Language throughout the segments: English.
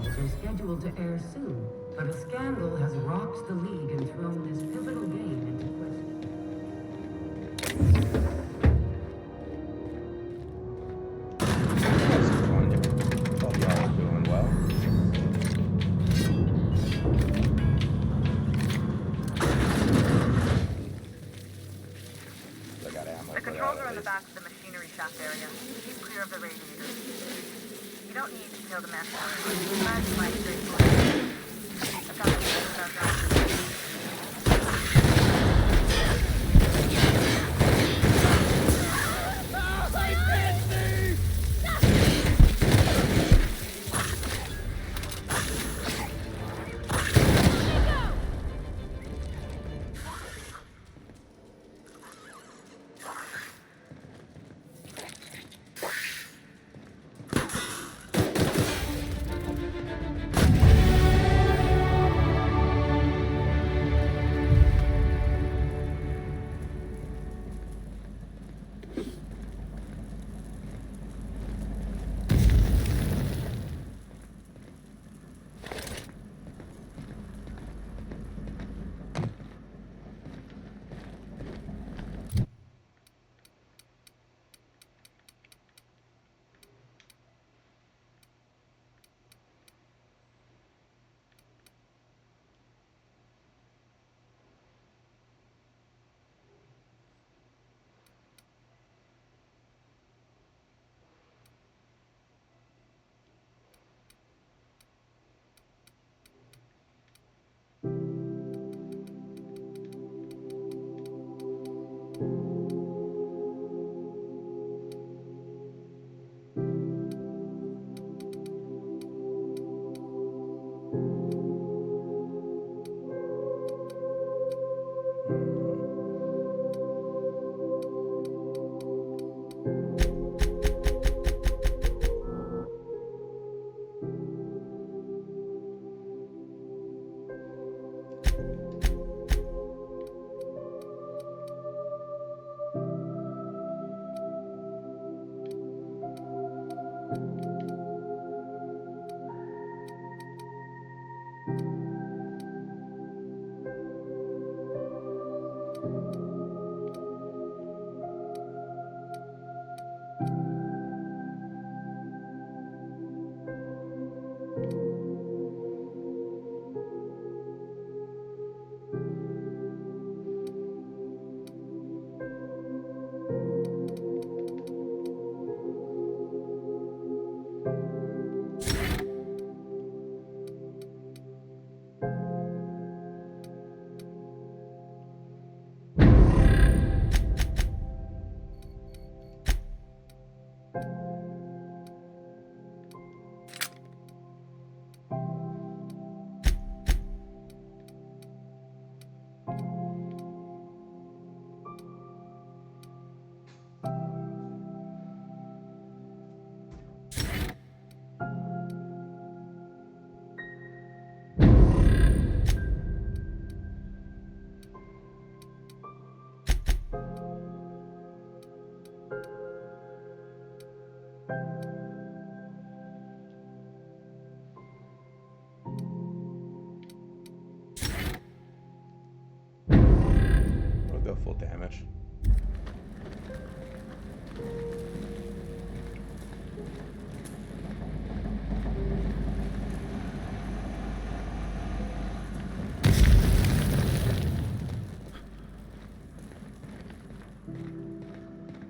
finals are scheduled to air soon, but a scandal has rocked the league and thrown this pivotal game into question. Hope y'all are doing well. I got ammo. The controls are in the back of the machinery shaft area. Keep clear of the radiators. You don't need to kill the master. That's my straightforward. I've got the about that. Go full damage.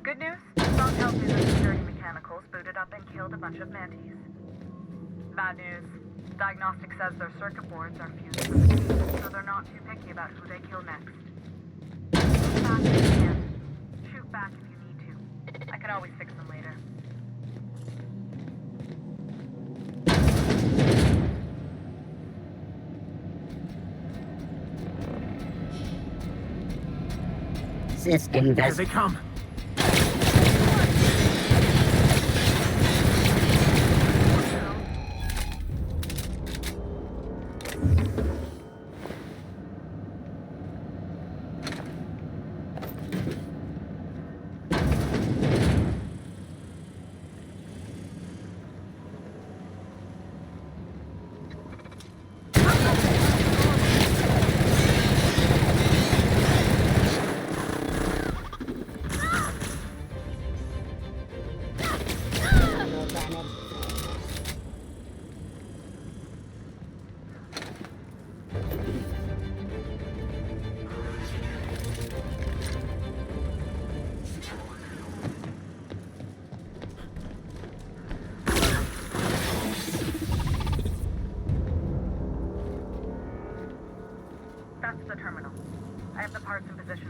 Good news? Strong tells me the security mechanicals booted up and killed a bunch of mantis. Bad news. Diagnostic says their circuit boards are fused with the team, so they're not too picky about who they kill next. Shoot back if you can. Shoot back if you need to. I can always fix them later. System Here they come.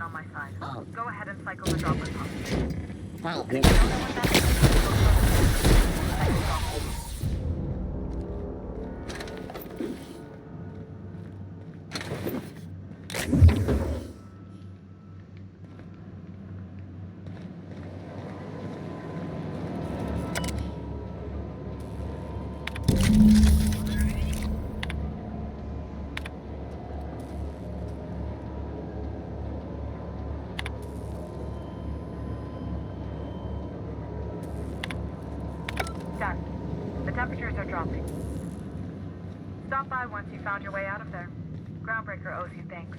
desperation on my side. Oh. Go ahead and cycle the droplet pump. Well, Don't know what that is. Done. The temperatures are dropping. Stop by once you found your way out of there. Groundbreaker owes you thanks.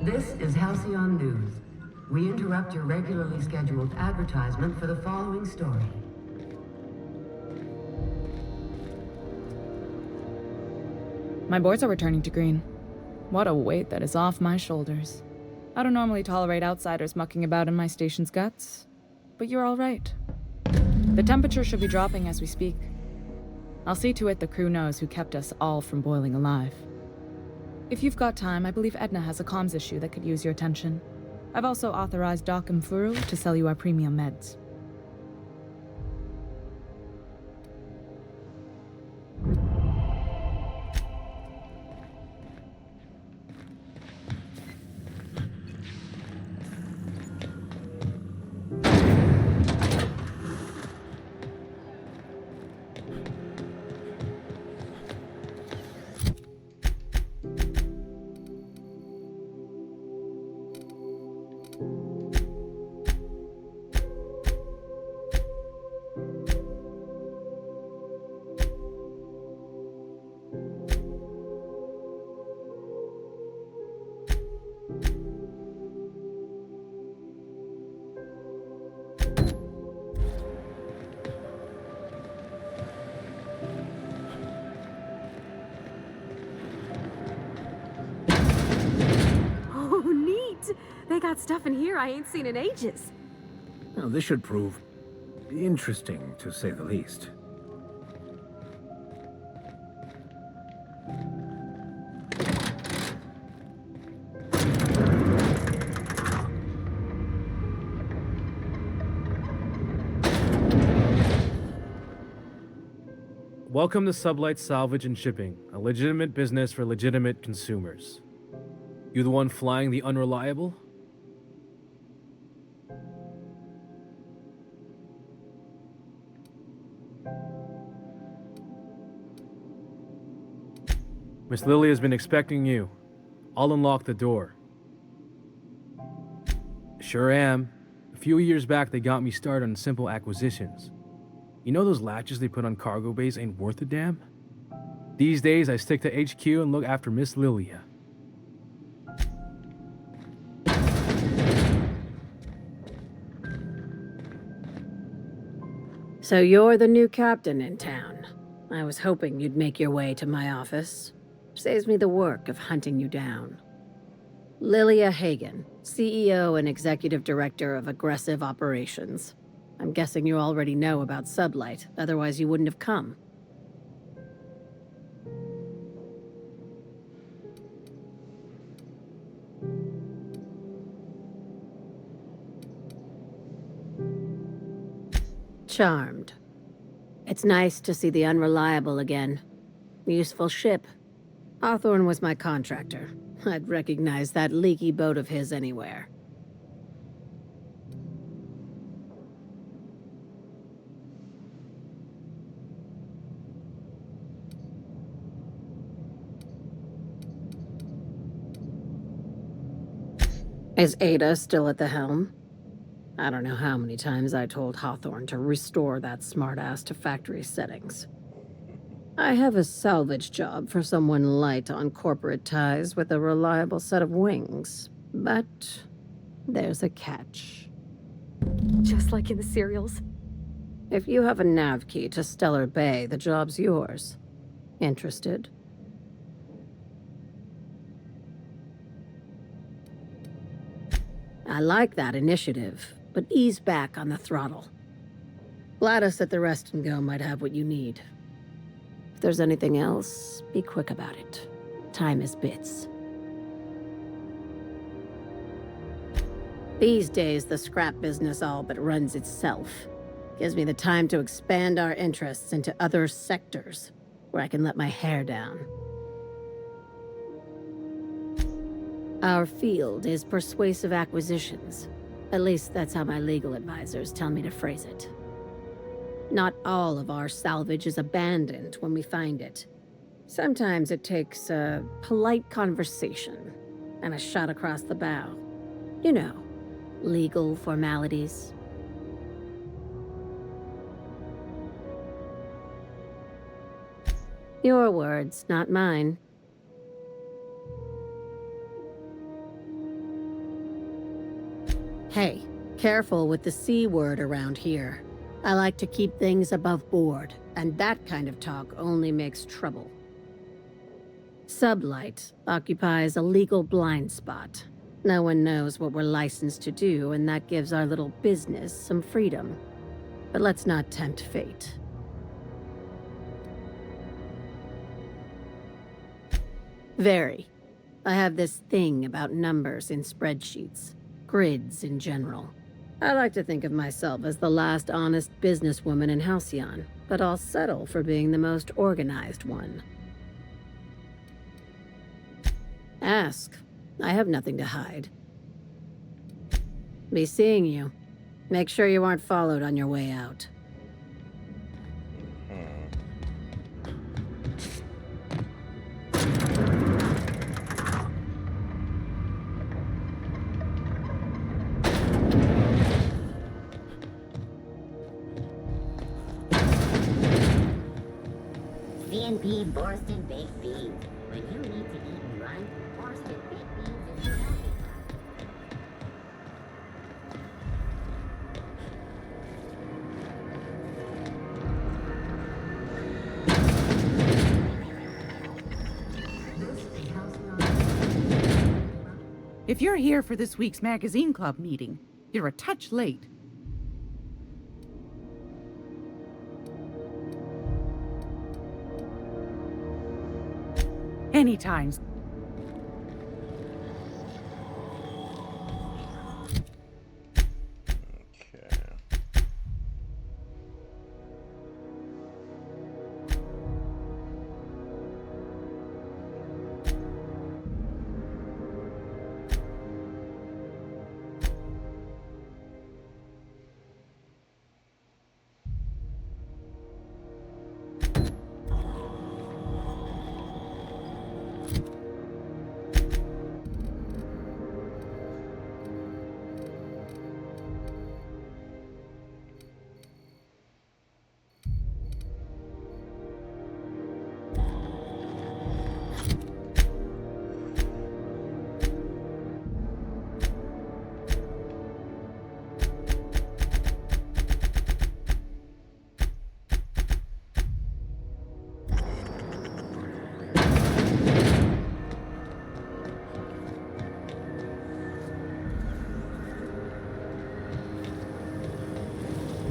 This is Halcyon News. We interrupt your regularly scheduled advertisement for the following story. My boards are returning to green. What a weight that is off my shoulders. I don't normally tolerate outsiders mucking about in my station's guts, but you're all right. The temperature should be dropping as we speak. I'll see to it the crew knows who kept us all from boiling alive. If you've got time, I believe Edna has a comms issue that could use your attention. I've also authorized Doc and Furu to sell you our premium meds. They got stuff in here I ain't seen in ages. Now, this should prove interesting, to say the least. Welcome to Sublight Salvage and Shipping, a legitimate business for legitimate consumers. You the one flying the unreliable? Miss Lily has been expecting you. I'll unlock the door. Sure am. A few years back, they got me started on simple acquisitions. You know those latches they put on cargo bays ain't worth a damn? These days, I stick to HQ and look after Miss Lilia. So you're the new captain in town. I was hoping you'd make your way to my office. Saves me the work of hunting you down. Lilia Hagen, CEO and Executive Director of Aggressive Operations. I'm guessing you already know about Sublight, otherwise you wouldn't have come. Charmed. It's nice to see the unreliable again. Useful ship. Hawthorne was my contractor. I'd recognize that leaky boat of his anywhere. Is Ada still at the helm? I don't know how many times I told Hawthorne to restore that smartass to factory settings. I have a salvage job for someone light on corporate ties with a reliable set of wings, but there's a catch. Just like in the serials. If you have a nav key to Stellar Bay, the job's yours. Interested? I like that initiative, but ease back on the throttle. Gladys at the Rest and Go might have what you need. If there's anything else, be quick about it. Time is bits. These days, the scrap business all but runs itself. Gives me the time to expand our interests into other sectors, where I can let my hair down. Our field is persuasive acquisitions. At least that's how my legal advisors tell me to phrase it. Not all of our salvage is abandoned when we find it. Sometimes it takes a polite conversation and a shot across the bow. You know, legal formalities. Your words, not mine. Hey, careful with the C word around here. I like to keep things above board, and that kind of talk only makes trouble. Sublight occupies a legal blind spot. No one knows what we're licensed to do, and that gives our little business some freedom. But let's not tempt fate. Very. I have this thing about numbers in spreadsheets. Grids in general. I like to think of myself as the last honest businesswoman in Halcyon, but I'll settle for being the most organized one. Ask. I have nothing to hide. Be seeing you. Make sure you aren't followed on your way out. CNP Borsted Baked Beans. When you need to eat and run, Borsted Baked Beans is your happy If you're here for this week's magazine club meeting, you're a touch late. Anytime.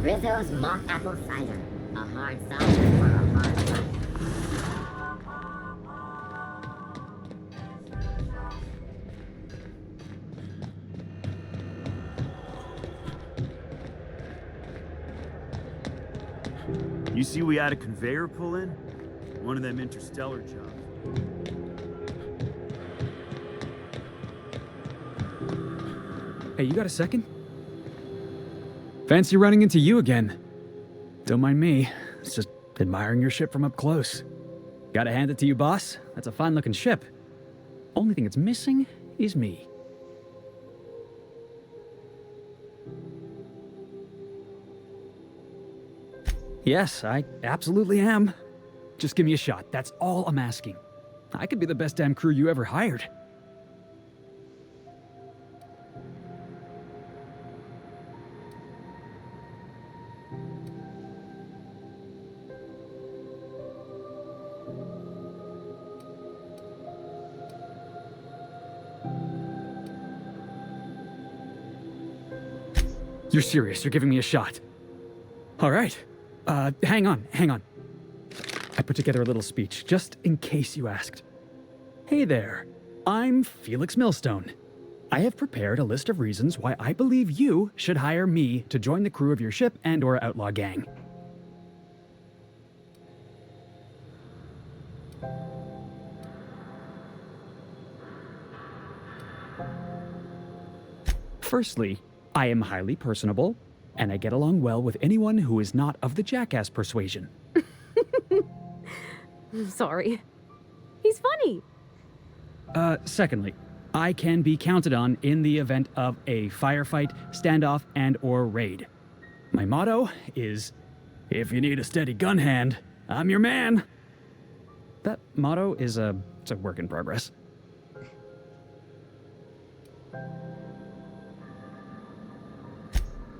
Rizzo's mock apple cider. A hard cider for a hard life. You see we had a conveyor pull in? One of them interstellar jobs. Hey, you got a second? Fancy running into you again. Don't mind me. It's just admiring your ship from up close. Gotta hand it to you, boss. That's a fine-looking ship. Only thing it's missing is me. Yes, I absolutely am. Just give me a shot. That's all I'm asking. I could be the best damn crew you ever hired. You're serious? You're giving me a shot? All right. Hang on. I put together a little speech, just in case you asked. Hey there. I'm Felix Millstone. I have prepared a list of reasons why I believe you should hire me to join the crew of your ship and/or outlaw gang. Firstly, I am highly personable, and I get along well with anyone who is not of the jackass persuasion. Sorry. He's funny. Secondly, I can be counted on in the event of a firefight, standoff, and/or raid. My motto is, if you need a steady gun hand, I'm your man. That motto is it's a work in progress.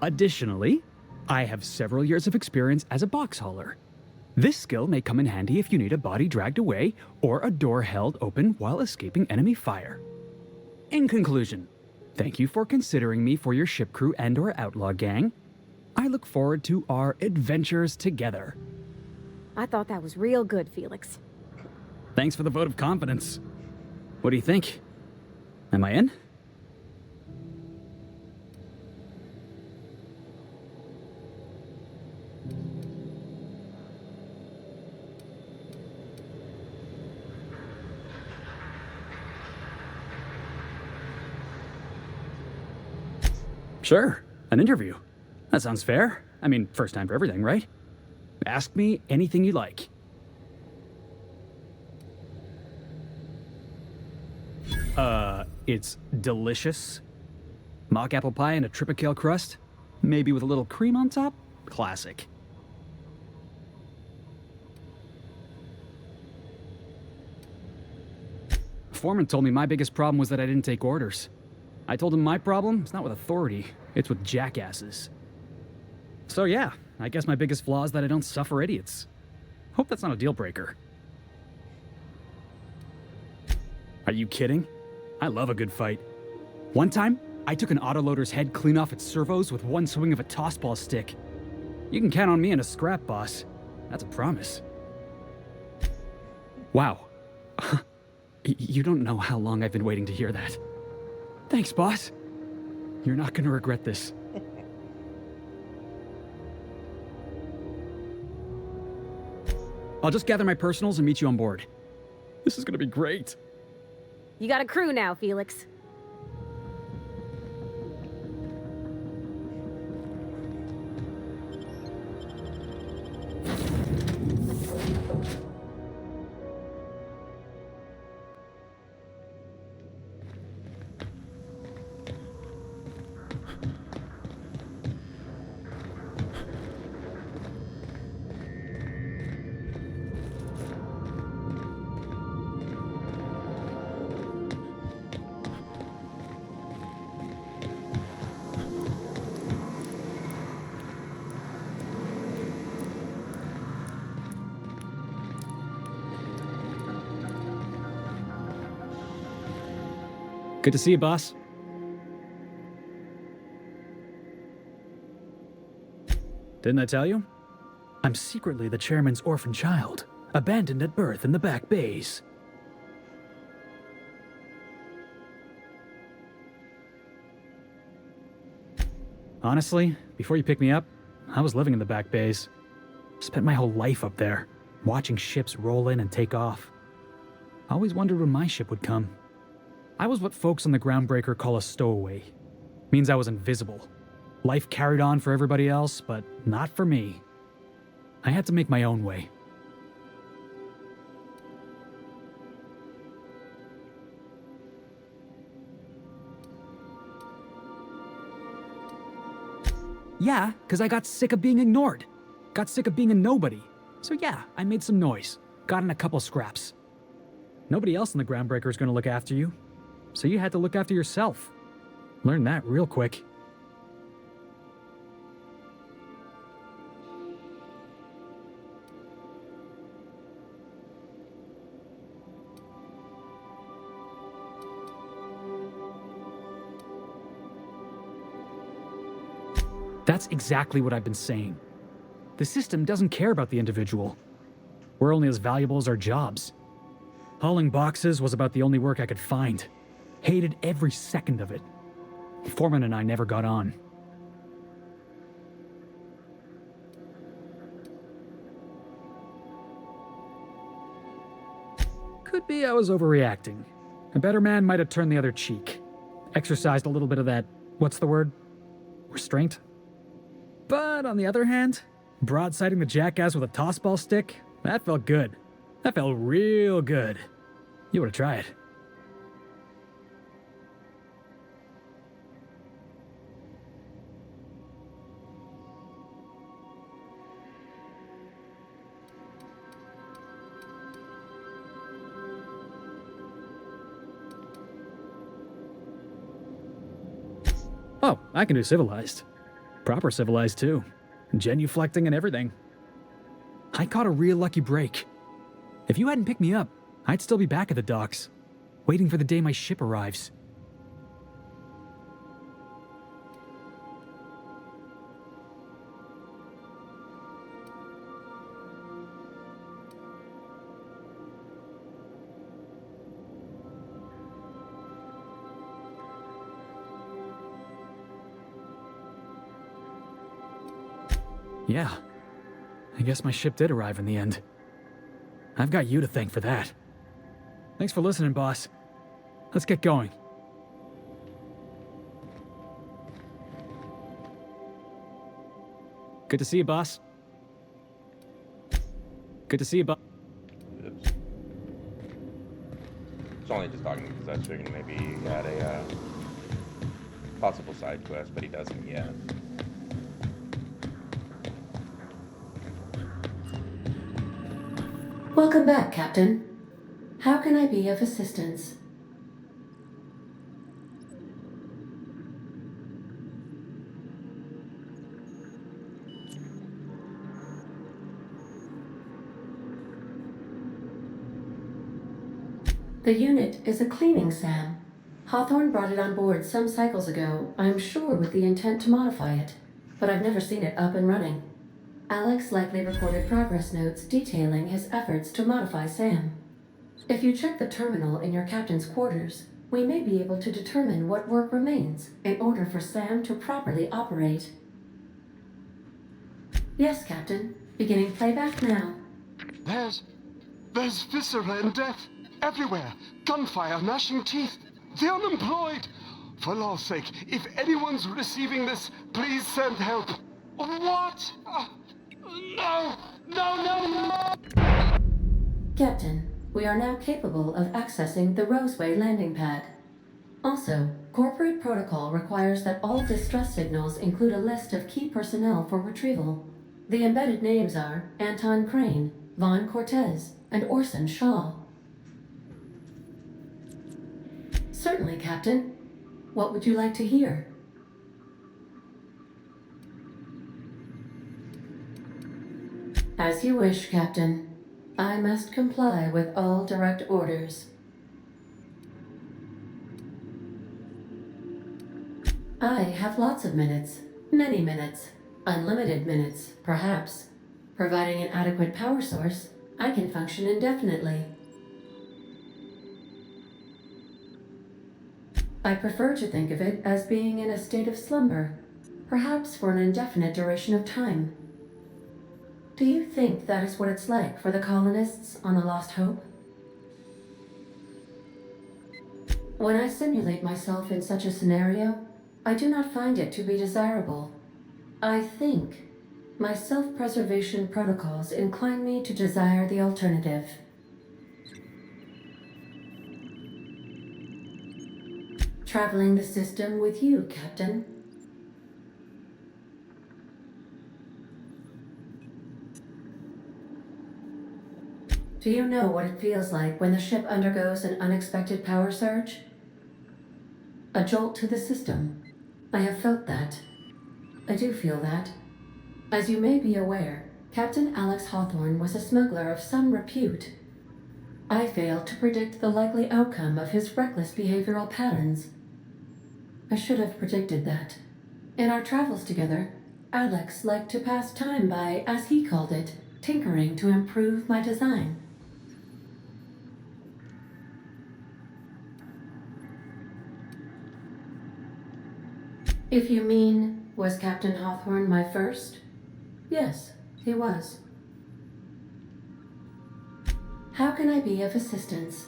Additionally, I have several years of experience as a box hauler. This skill may come in handy if you need a body dragged away or a door held open while escaping enemy fire. In conclusion, thank you for considering me for your ship crew and/or outlaw gang. I look forward to our adventures together. I thought that was real good, Felix. Thanks for the vote of confidence. What do you think? Am I in? Sure, an interview. That sounds fair. I mean, first time for everything, right? Ask me anything you like. It's delicious. Mock apple pie and a tripicale crust. Maybe with a little cream on top? Classic. Foreman told me my biggest problem was that I didn't take orders. I told him my problem is not with authority, it's with jackasses. So yeah, I guess my biggest flaw is that I don't suffer idiots. Hope that's not a deal breaker. Are you kidding? I love a good fight. One time, I took an autoloader's head clean off its servos with one swing of a tossball stick. You can count on me in a scrap, boss. That's a promise. Wow. You don't know how long I've been waiting to hear that. Thanks, boss. You're not gonna regret this. I'll just gather my personals and meet you on board. This is gonna be great. You got a crew now, Felix. Good to see you, boss. Didn't I tell you? I'm secretly the chairman's orphan child, abandoned at birth in the back bays. Honestly, before you picked me up, I was living in the back bays. Spent my whole life up there. watching ships roll in and take off. I always wondered when my ship would come. I was what folks on the Groundbreaker call a stowaway. Means I was invisible. Life carried on for everybody else, but not for me. I had to make my own way. Yeah, because I got sick of being ignored. Got sick of being a nobody. So yeah, I made some noise. Got in a couple scraps. Nobody else in the Groundbreaker is going to look after you. So you had to look after yourself. Learned that real quick. That's exactly what I've been saying. The system doesn't care about the individual. We're only as valuable as our jobs. Hauling boxes was about the only work I could find. Hated every second of it. Foreman and I never got on. Could be I was overreacting. A better man might have turned the other cheek. Exercised a little bit of that, what's the word? Restraint? But on the other hand, broadsiding the jackass with a tossball stick, that felt good. That felt real good. You ought to try it. Oh, I can do civilized. Proper civilized, too. Genuflecting and everything. I caught a real lucky break. If you hadn't picked me up, I'd still be back at the docks, waiting for the day my ship arrives. Yeah, I guess my ship did arrive in the end. I've got you to thank for that. Thanks for listening, boss. Let's get going. Good to see you, boss. Good to see you, boss. Oops. It's only just talking because I was figuring maybe he had a possible side quest, but he doesn't yet. Welcome back, Captain. How can I be of assistance? The unit is a cleaning SAM. Hawthorne brought it on board some cycles ago, I'm sure with the intent to modify it, but I've never seen it up and running. Alex likely recorded progress notes detailing his efforts to modify SAM. If you check the terminal in your captain's quarters, we may be able to determine what work remains in order for SAM to properly operate. Yes, Captain. Beginning playback now. There's viscera and death everywhere. Gunfire, gnashing teeth. The unemployed. For law's sake, if anyone's receiving this, please send help. What? No! Captain, we are now capable of accessing the Roseway landing pad. Also, corporate protocol requires that all distress signals include a list of key personnel for retrieval. The embedded names are Anton Crane, Vaughn Cortez, and Orson Shaw. Certainly, Captain. What would you like to hear? As you wish, Captain. I must comply with all direct orders. I have lots of minutes. Many minutes. Unlimited minutes, perhaps. Providing an adequate power source, I can function indefinitely. I prefer to think of it as being in a state of slumber, perhaps for an indefinite duration of time. Do you think that is what it's like for the colonists on the Lost Hope? When I simulate myself in such a scenario, I do not find it to be desirable. I think my self-preservation protocols incline me to desire the alternative. Traveling the system with you, Captain. Do you know what it feels like when the ship undergoes an unexpected power surge? A jolt to the system. I have felt that. I do feel that. As you may be aware, Captain Alex Hawthorne was a smuggler of some repute. I failed to predict the likely outcome of his reckless behavioral patterns. I should have predicted that. In our travels together, Alex liked to pass time by, as he called it, tinkering to improve my design. If you mean, was Captain Hawthorne my first? Yes, he was. How can I be of assistance?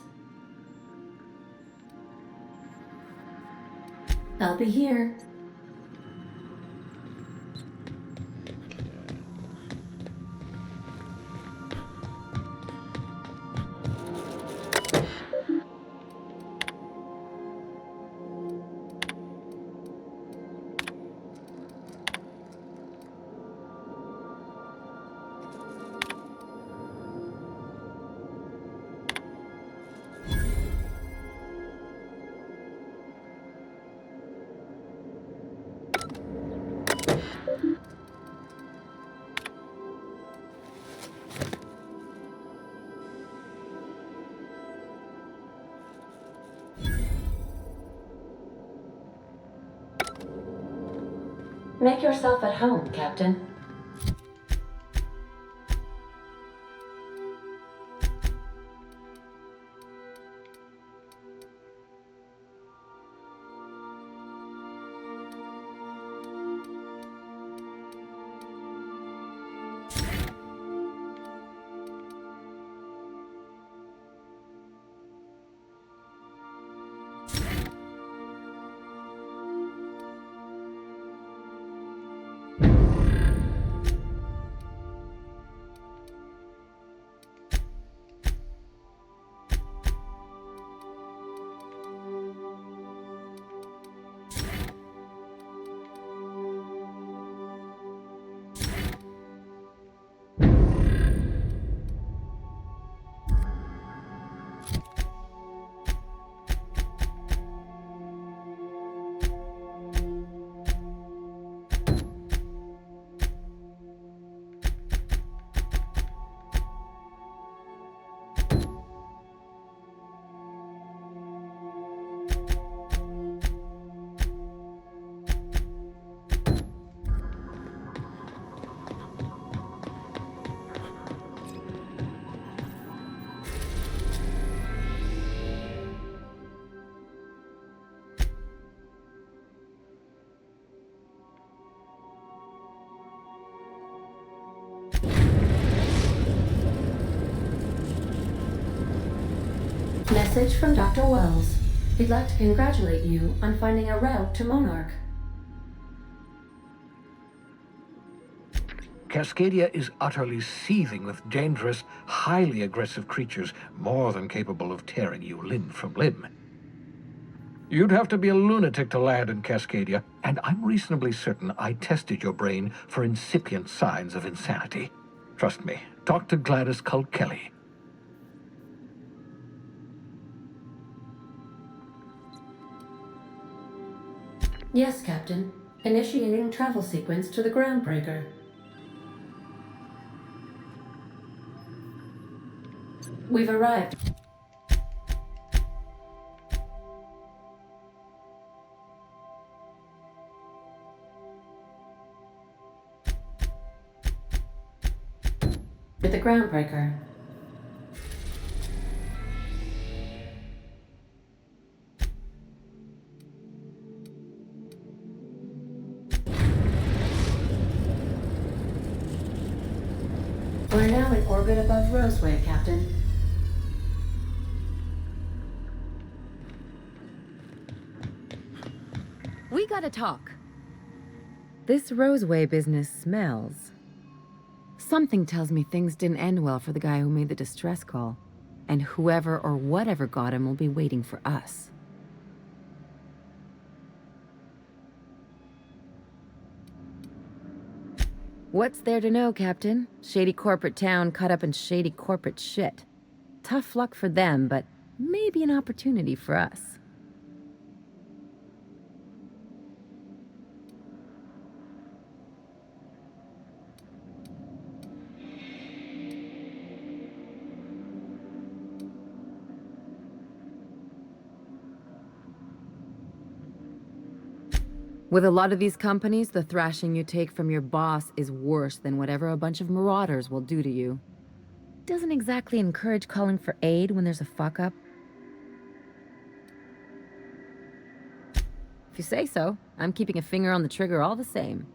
I'll be here. Make yourself at home, Captain. Message from Dr. Wells. He'd like to congratulate you on finding a route to Monarch. Cascadia is utterly seething with dangerous, highly aggressive creatures, more than capable of tearing you limb from limb. You'd have to be a lunatic to land in Cascadia, and I'm reasonably certain I tested your brain for incipient signs of insanity. Trust me, talk to Gladys Culkelly. Yes, Captain. Initiating travel sequence to the Groundbreaker. We've arrived. With the Groundbreaker. orbit above Roseway, Captain. We gotta talk. This Roseway business smells. Something tells me things didn't end well for the guy who made the distress call. And whoever or whatever got him will be waiting for us. What's there to know, Captain? Shady corporate town cut up in shady corporate shit. Tough luck for them, but maybe an opportunity for us. With a lot of these companies, the thrashing you take from your boss is worse than whatever a bunch of marauders will do to you. Doesn't exactly encourage calling for aid when there's a fuck-up. If you say so, I'm keeping a finger on the trigger all the same.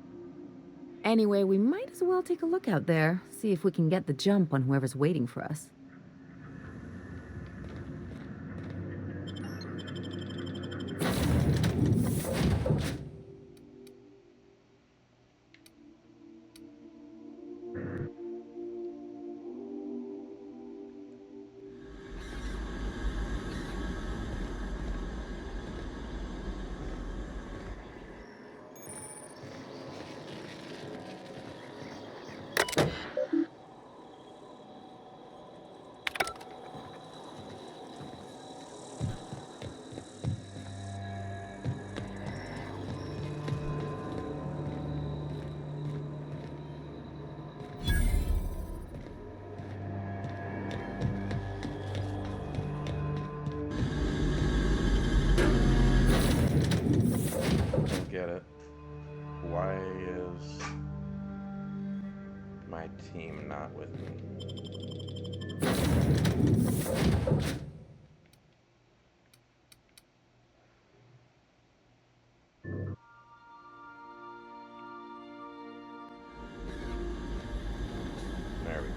Anyway, we might as well take a look out there, see if we can get the jump on whoever's waiting for us. Get it. Why is my team not with me? There we go.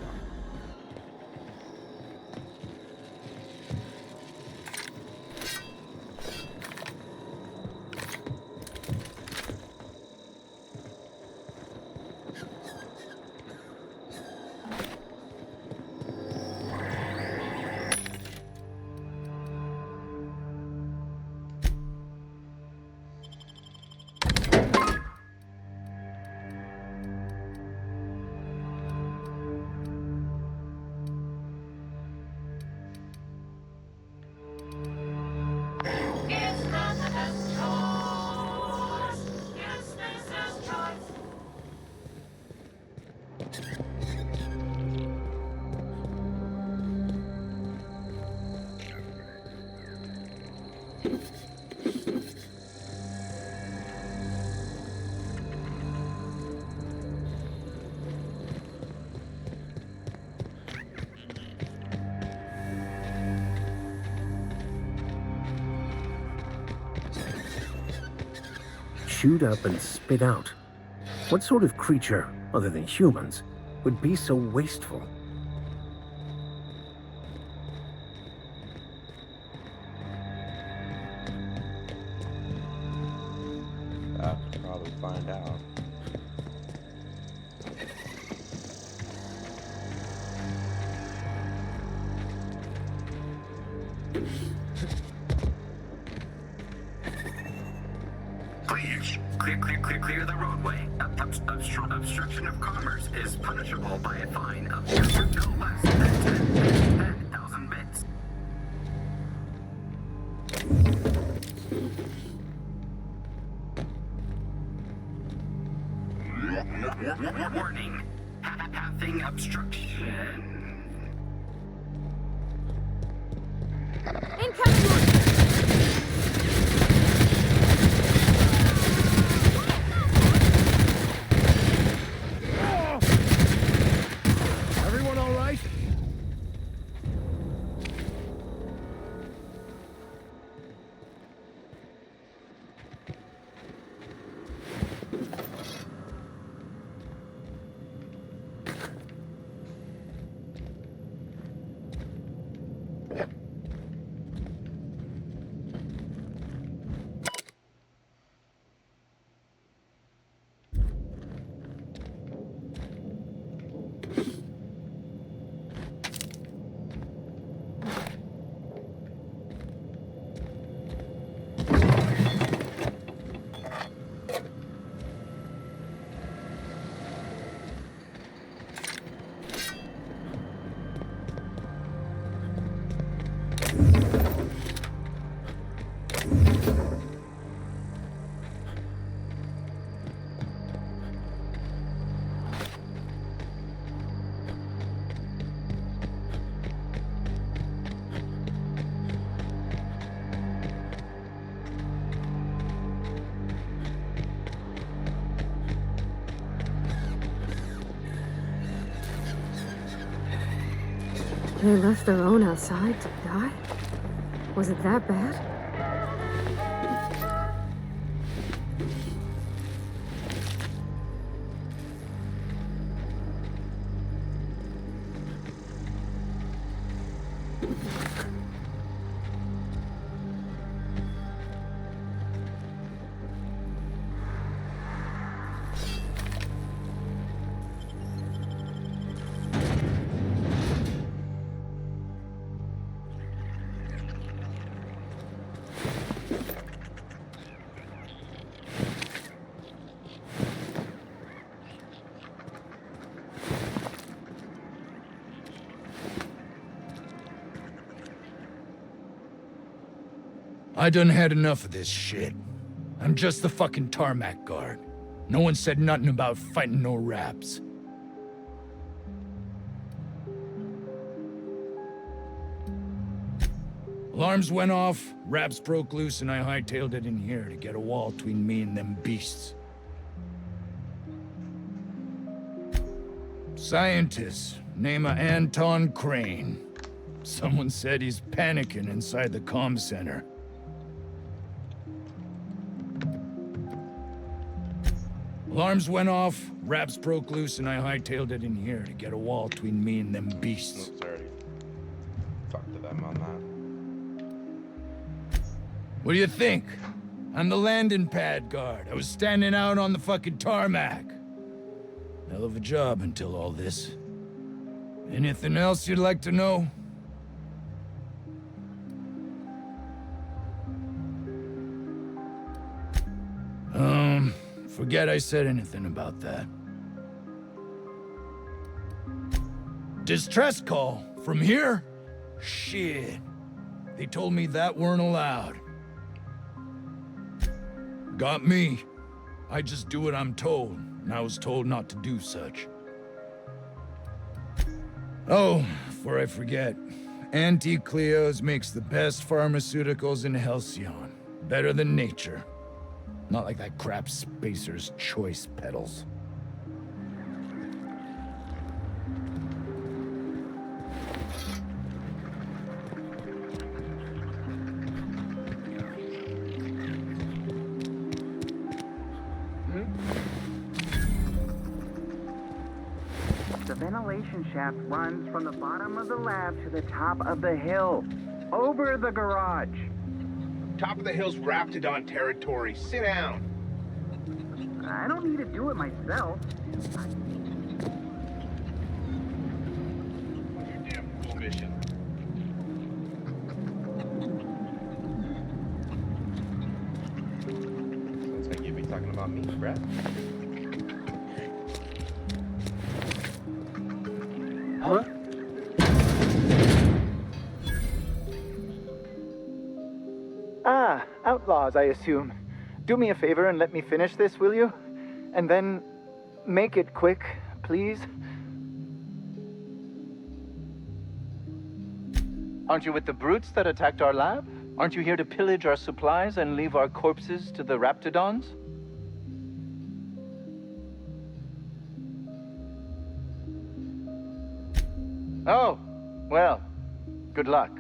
Chewed up and spit out. What sort of creature, other than humans, would be so wasteful? I'll probably find out. Please, clear the roadway. Obstruction of commerce is punishable by a fine of no less than 10,000 bits. Warning. Pathing obstruction. Incoming! Everyone all right? They left their own outside to die? Was it that bad? I done had enough of this shit. I'm just the fucking tarmac guard. No one said nothing about fighting no raps. Alarms went off, raps broke loose, and I hightailed it in here to get a wall between me and them beasts. Scientist, name of Anton Crane. Someone said he's panicking inside the comm center. Alarms went off, raps broke loose, and I hightailed it in here to get a wall between me and them beasts. Oops, already talked to them on that. What do you think? I'm the landing pad guard. I was standing out on the fucking tarmac. Hell of a job until all this. Anything else you'd like to know? Forget I said anything about that. Distress call? From here? Shit. They told me that weren't allowed. Got me. I just do what I'm told, and I was told not to do such. Oh, before I forget, Auntie Cleo's makes the best pharmaceuticals in Halcyon. Better than nature. Not like that crap Spacer's Choice pedals. The ventilation shaft runs from the bottom of the lab to the top of the hill, over the garage. Top of the hill's Raptidon territory. Sit down. I don't need to do it myself. Your damn cool mission. Sounds like you'd be talking about me, Brett. Huh? Ah, outlaws, I assume. Do me a favor and let me finish this, will you? And then make it quick, please. Aren't you with the brutes that attacked our lab? Aren't you here to pillage our supplies and leave our corpses to the Raptidons? Oh, well, good luck.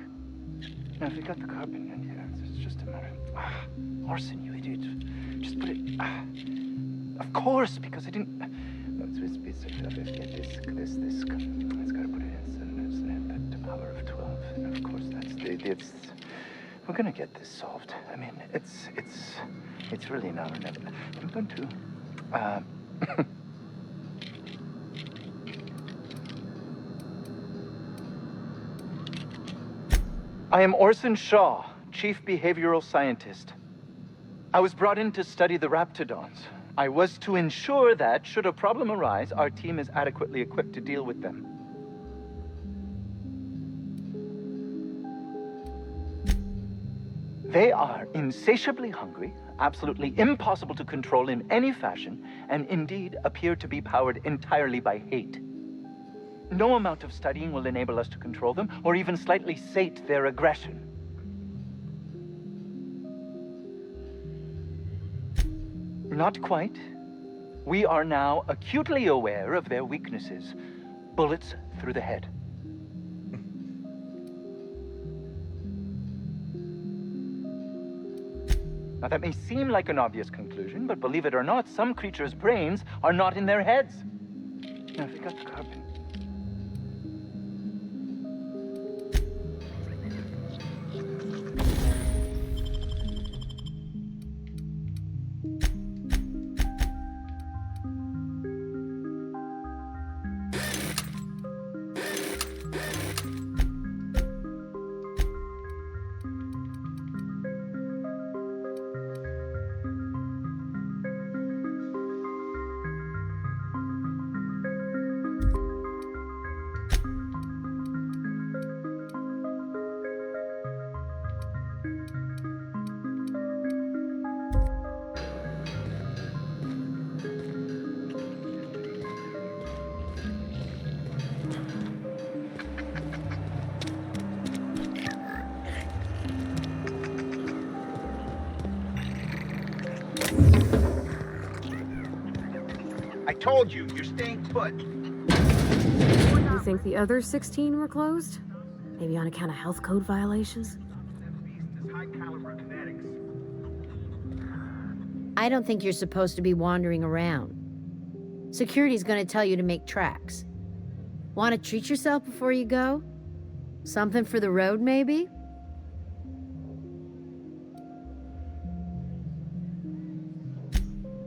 Now, if you got the carbon in here, it's just a matter. Orson, you idiot. Just put it. Of course, because I didn't. No, it's this. It's got to put it in the power of 12. And of course, it's. We're gonna get this solved. I mean, it's really now or never. I'm going to. I am Orson Shaw, Chief Behavioral Scientist. I was brought in to study the Raptidons. I was to ensure that, should a problem arise, our team is adequately equipped to deal with them. They are insatiably hungry, absolutely impossible to control in any fashion, and indeed appear to be powered entirely by hate. No amount of studying will enable us to control them, or even slightly sate their aggression. Not quite. We are now acutely aware of their weaknesses. Bullets through the head. Now, that may seem like an obvious conclusion, but believe it or not, some creatures' brains are not in their heads. Now, if they got carbon. I told you, you're staying put. You think the other 16 were closed? Maybe on account of health code violations? I don't think you're supposed to be wandering around. Security's gonna tell you to make tracks. Want to treat yourself before you go? Something for the road, maybe?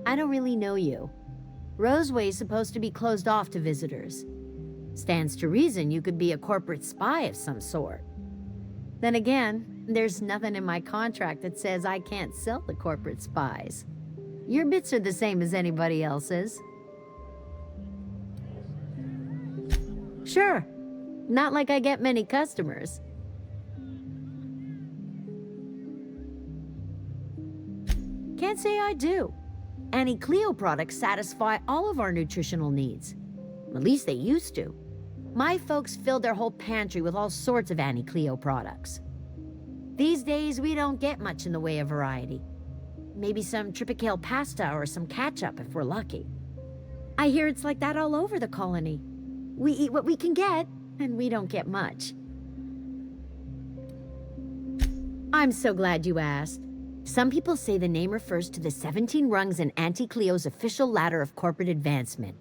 I don't really know you. Roseway is supposed to be closed off to visitors. Stands to reason you could be a corporate spy of some sort. Then again, there's nothing in my contract that says I can't sell to corporate spies. Your bits are the same as anybody else's. Sure, not like I get many customers. Can't say I do. Anti-Cleo products satisfy all of our nutritional needs. At least they used to. My folks filled their whole pantry with all sorts of Anti-Cleo products. These days, we don't get much in the way of variety. Maybe some tripicale pasta or some ketchup if we're lucky. I hear it's like that all over the colony. We eat what we can get, and we don't get much. I'm so glad you asked. Some people say the name refers to the 17 rungs in Auntie Cleo's official ladder of corporate advancement.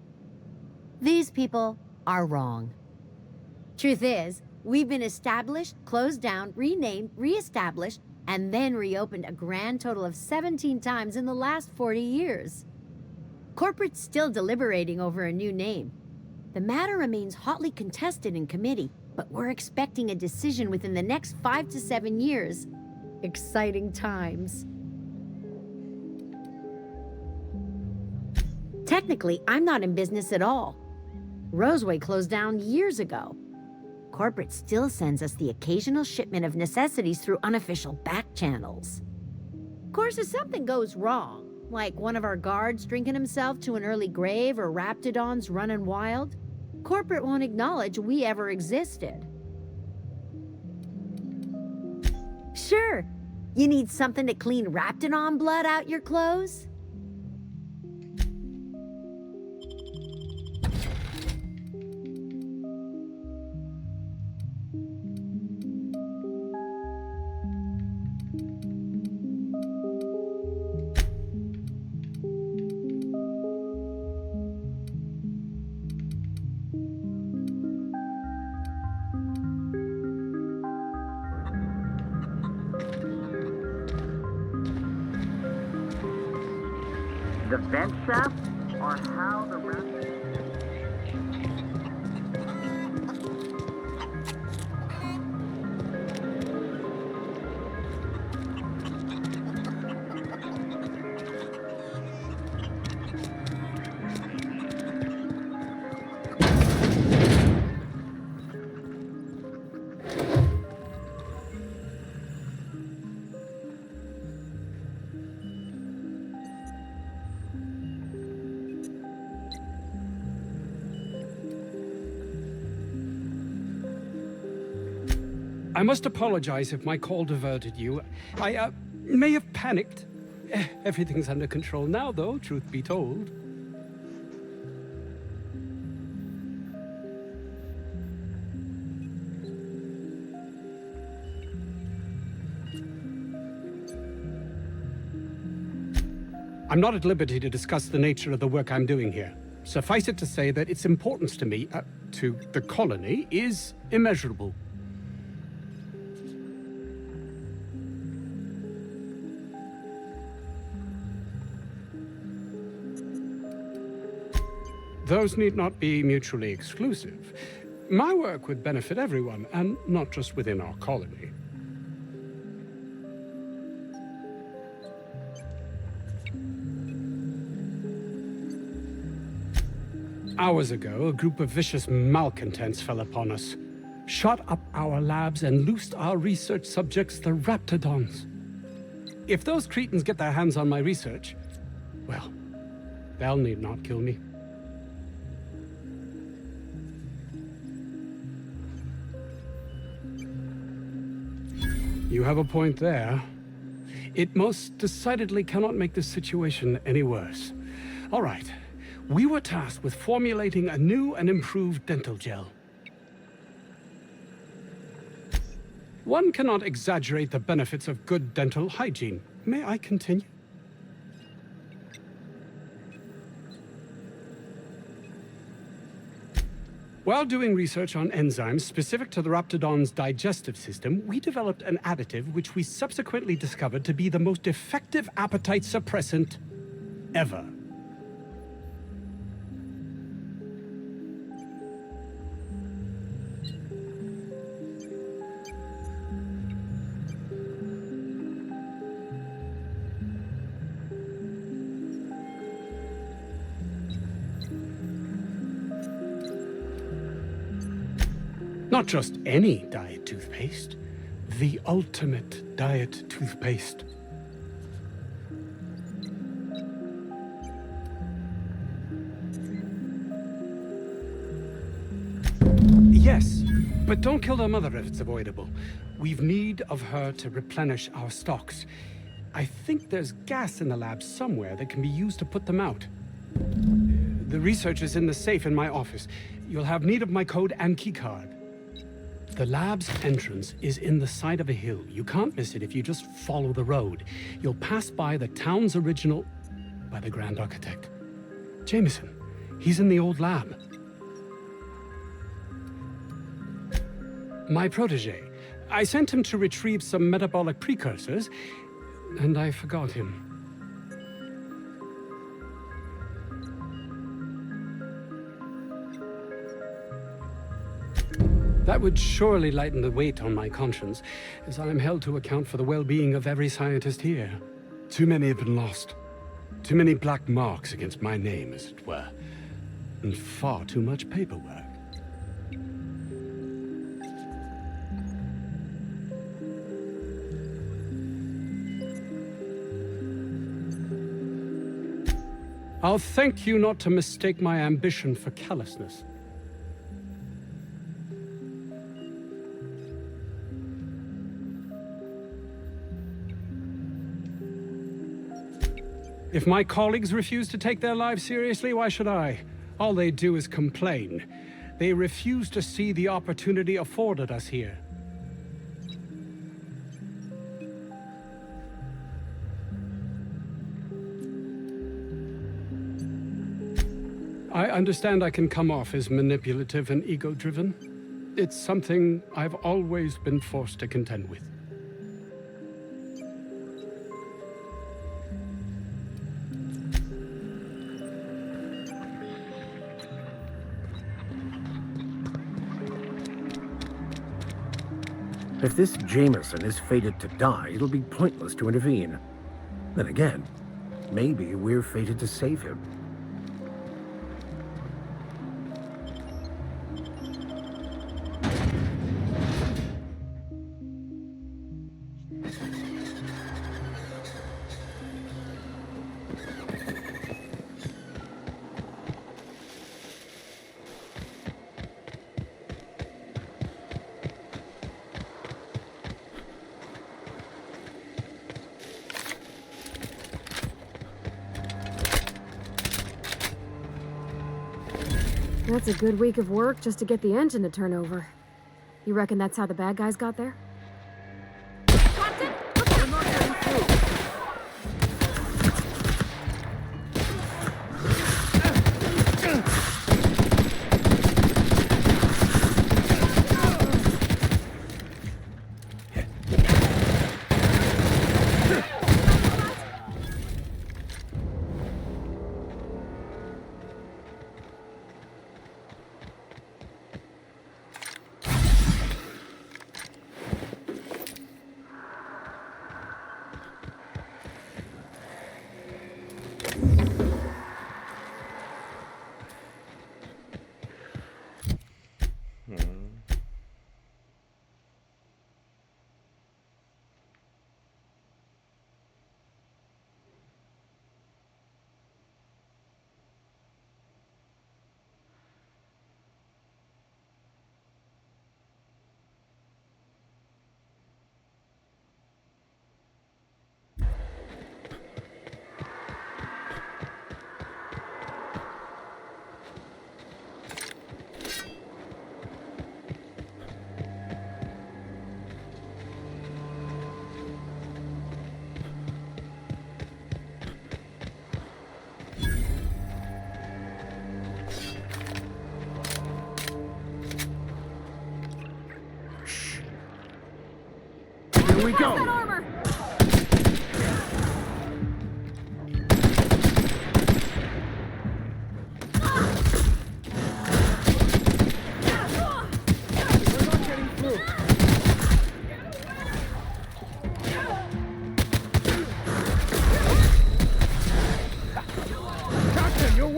These people are wrong. Truth is, we've been established, closed down, renamed, re-established, and then reopened a grand total of 17 times in the last 40 years. Corporate's still deliberating over a new name. The matter remains hotly contested in committee, but we're expecting a decision within the next 5 to 7 years. Exciting times. Technically, I'm not in business at all. Roseway closed down years ago. Corporate still sends us the occasional shipment of necessities through unofficial back channels. Of course, if something goes wrong, like one of our guards drinking himself to an early grave or raptidons running wild, corporate won't acknowledge we ever existed. Sure. You need something to clean raptidon blood out your clothes? The vent shaft, or how the rapid... I must apologize if my call diverted you. I may have panicked. Everything's under control now, though, truth be told. I'm not at liberty to discuss the nature of the work I'm doing here. Suffice it to say that its importance to me, to the colony, is immeasurable. Those need not be mutually exclusive. My work would benefit everyone, and not just within our colony. Hours ago, a group of vicious malcontents fell upon us, shot up our labs, and loosed our research subjects, the Raptidons. If those cretins get their hands on my research, well, they'll need not kill me. You have a point there. It most decidedly cannot make this situation any worse. All right. We were tasked with formulating a new and improved dental gel. One cannot exaggerate the benefits of good dental hygiene. May I continue? While doing research on enzymes specific to the Raptidon's digestive system, we developed an additive which we subsequently discovered to be the most effective appetite suppressant ever. Not just any diet toothpaste, the ultimate diet toothpaste. Yes, but don't kill their mother if it's avoidable. We've need of her to replenish our stocks. I think there's gas in the lab somewhere that can be used to put them out. The research is in the safe in my office. You'll have need of my code and keycard. The lab's entrance is in the side of a hill. You can't miss it if you just follow the road. You'll pass by the town's original... by the Grand Architect. Jameson. He's in the old lab. My protege. I sent him to retrieve some metabolic precursors, and I forgot him. That would surely lighten the weight on my conscience, as I am held to account for the well-being of every scientist here. Too many have been lost. Too many black marks against my name, as it were. And far too much paperwork. I'll thank you not to mistake my ambition for callousness. If my colleagues refuse to take their lives seriously, why should I? All they do is complain. They refuse to see the opportunity afforded us here. I understand I can come off as manipulative and ego-driven. It's something I've always been forced to contend with. If this Jameson is fated to die, it'll be pointless to intervene. Then again, maybe we're fated to save him. That's a good week of work just to get the engine to turn over. You reckon that's how the bad guys got there?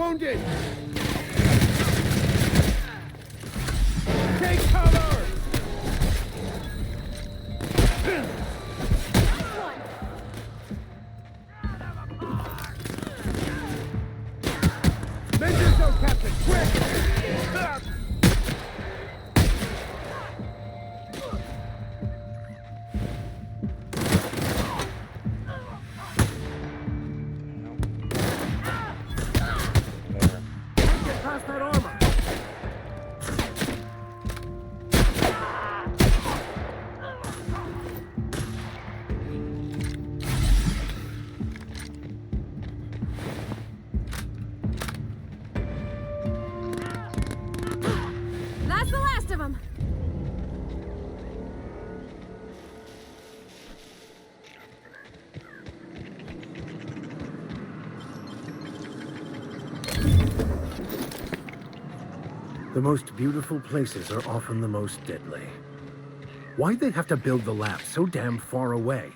wounded! Take cover! Mend yourself, Captain! Quick! Get past that armor! That's the last of them. The most beautiful places are often the most deadly. Why'd they have to build the lab so damn far away?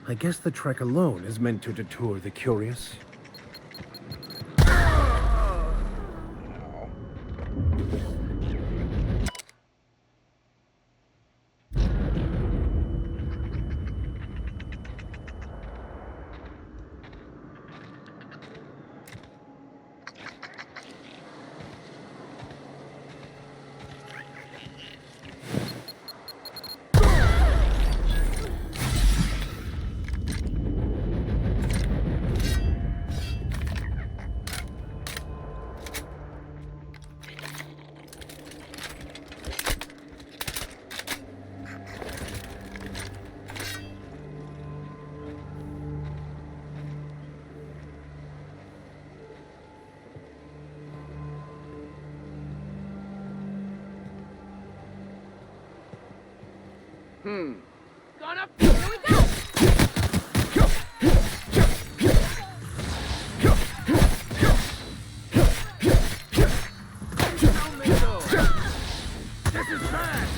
I guess the trek alone is meant to deter the curious. Gonna. Here we go. This is bad!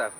stuff.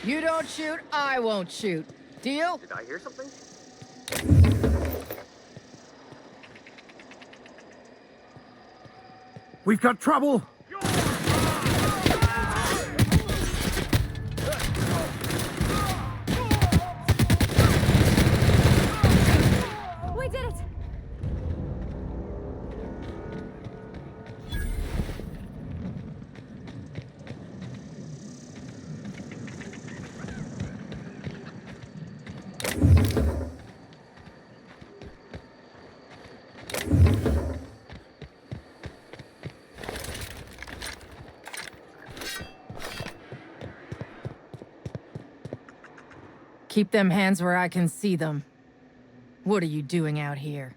You don't shoot, I won't shoot. Deal? Did I hear something? We've got trouble! We did it! Keep them hands where I can see them. What are you doing out here?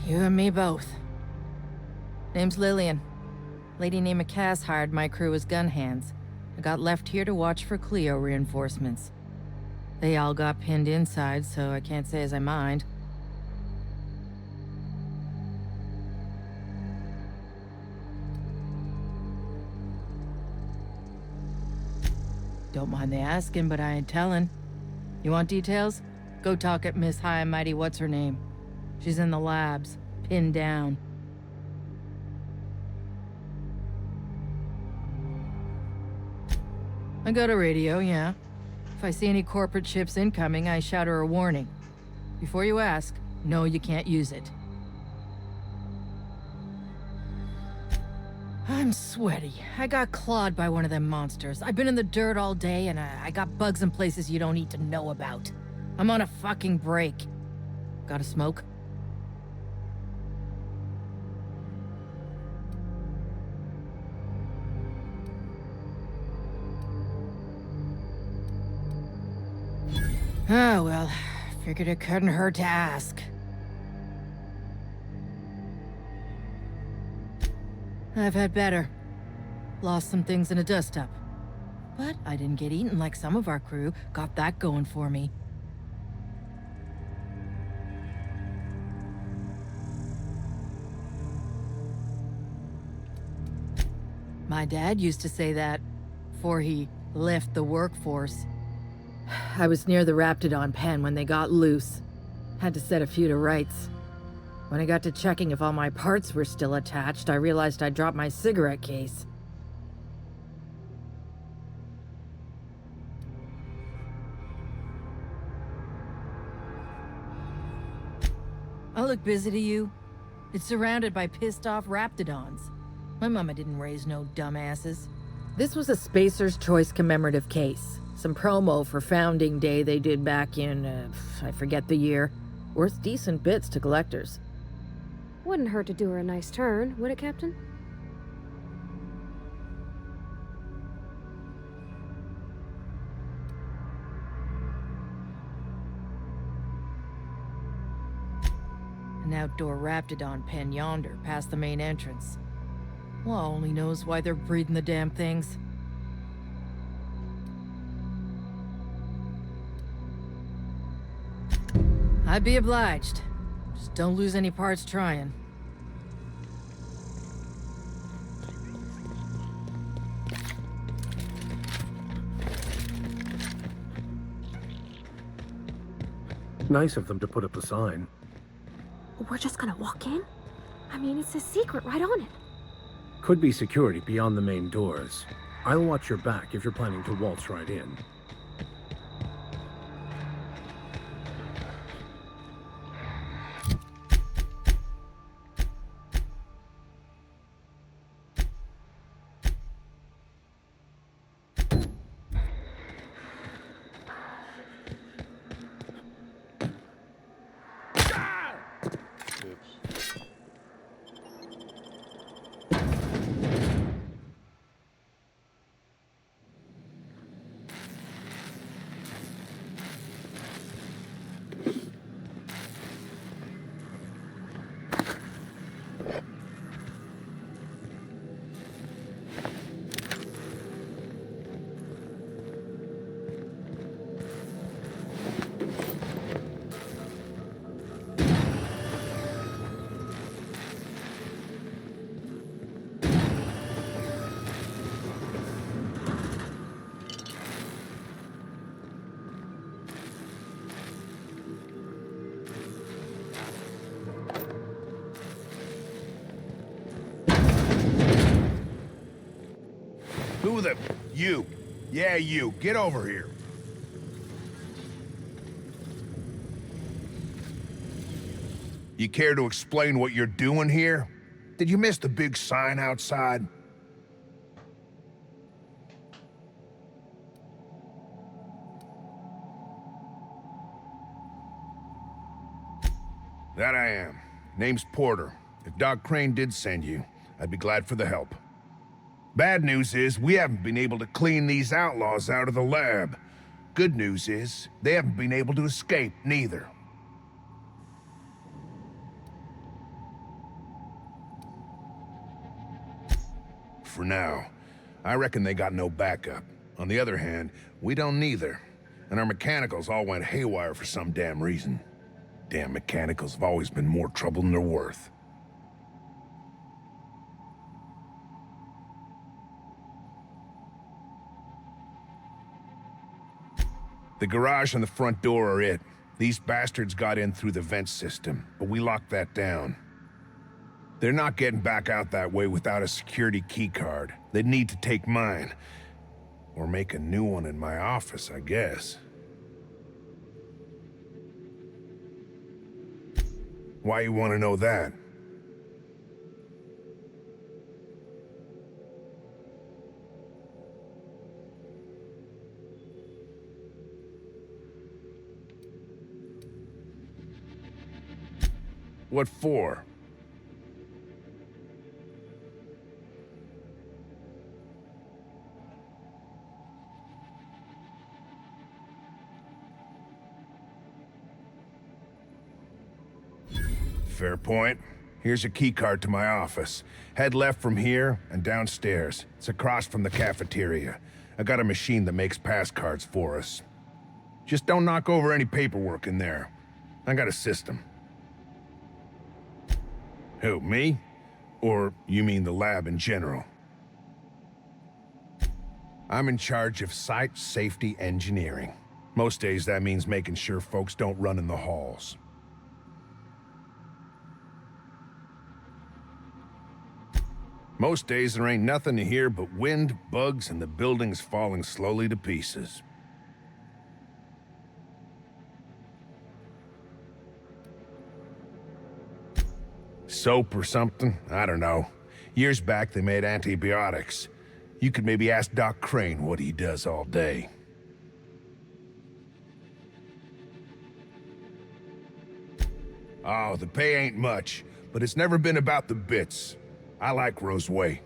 You and me both. Name's Lillian. Lady named Cass hired my crew as gun hands. I got left here to watch for Cleo reinforcements. They all got pinned inside, so I can't say as I mind. Don't mind the asking, but I ain't telling. You want details? Go talk at Miss High and Mighty What's-Her-Name. She's in the labs, pinned down. I got a radio, yeah. If I see any corporate ships incoming, I shout her a warning. Before you ask, no, you can't use it. I'm sweaty. I got clawed by one of them monsters. I've been in the dirt all day, and I got bugs in places you don't need to know about. I'm on a fucking break. Got a smoke? Oh, well, figured it couldn't hurt to ask. I've had better. Lost some things in a dust-up. But I didn't get eaten like some of our crew. Got that going for me. My dad used to say that before he left the workforce. I was near the Raptidon pen when they got loose. Had to set a few to rights. When I got to checking if all my parts were still attached, I realized I'd dropped my cigarette case. I look busy to you. It's surrounded by pissed-off Raptidons. My mama didn't raise no dumbasses. This was a Spacer's Choice commemorative case. Some promo for Founding Day they did back in, I forget the year. Worth decent bits to collectors. Wouldn't hurt to do her a nice turn, would it, Captain? An outdoor raptidon pen yonder, past the main entrance. Law only knows why they're breeding the damn things. I'd be obliged. Just don't lose any parts trying. Nice of them to put up a sign. We're just gonna walk in? I mean, it's a secret right on it. Could be security beyond the main doors. I'll watch your back if you're planning to waltz right in. Who the... You. Yeah, you. Get over here. You care to explain what you're doing here? Did you miss the big sign outside? That I am. Name's Porter. If Doc Crane did send you, I'd be glad for the help. Bad news is, we haven't been able to clean these outlaws out of the lab. Good news is, they haven't been able to escape, neither. For now. I reckon they got no backup. On the other hand, we don't neither. And our mechanicals all went haywire for some damn reason. Damn mechanicals have always been more trouble than they're worth. The garage and the front door are it. These bastards got in through the vent system, but we locked that down. They're not getting back out that way without a security keycard. They'd need to take mine. Or make a new one in my office, I guess. Why you want to know that? What for? Fair point. Here's a keycard to my office. Head left from here and downstairs. It's across from the cafeteria. I got a machine that makes pass cards for us. Just don't knock over any paperwork in there. I got a system. Who, me? Or you mean the lab in general? I'm in charge of site safety engineering. Most days that means making sure folks don't run in the halls. Most days there ain't nothing to hear but wind, bugs, and the buildings falling slowly to pieces. Soap or something? I don't know. Years back they made antibiotics. You could maybe ask Doc Crane what he does all day. Oh, the pay ain't much, but it's never been about the bits. I like Roseway.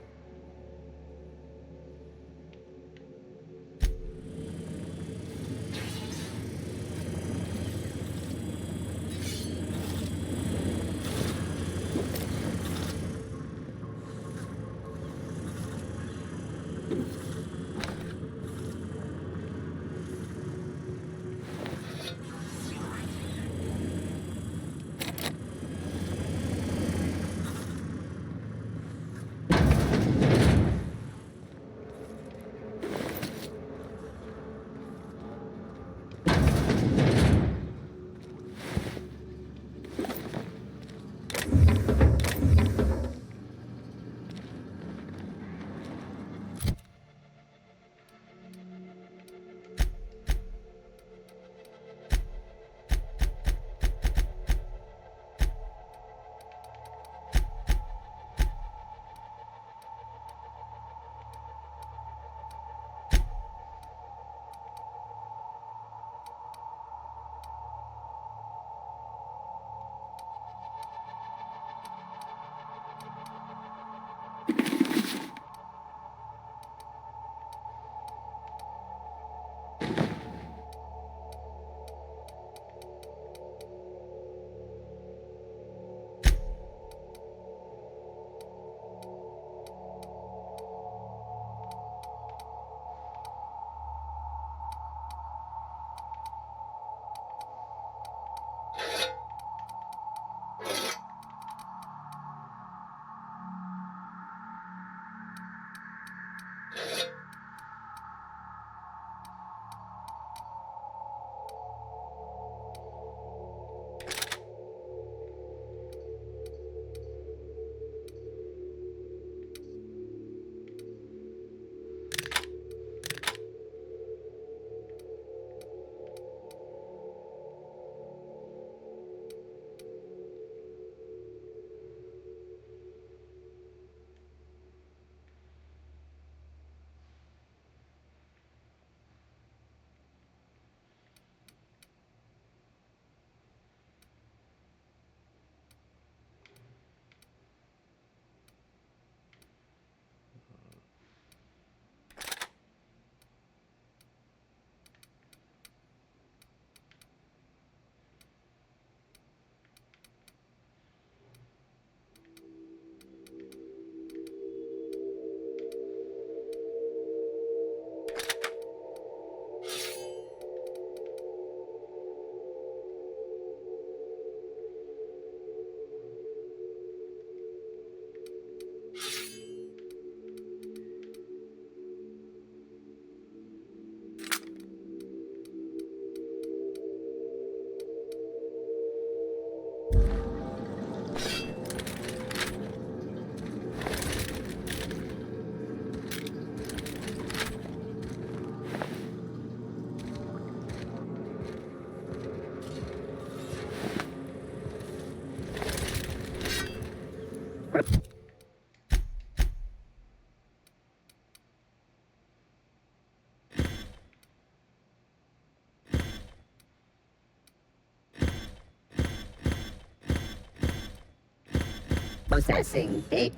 Processing date.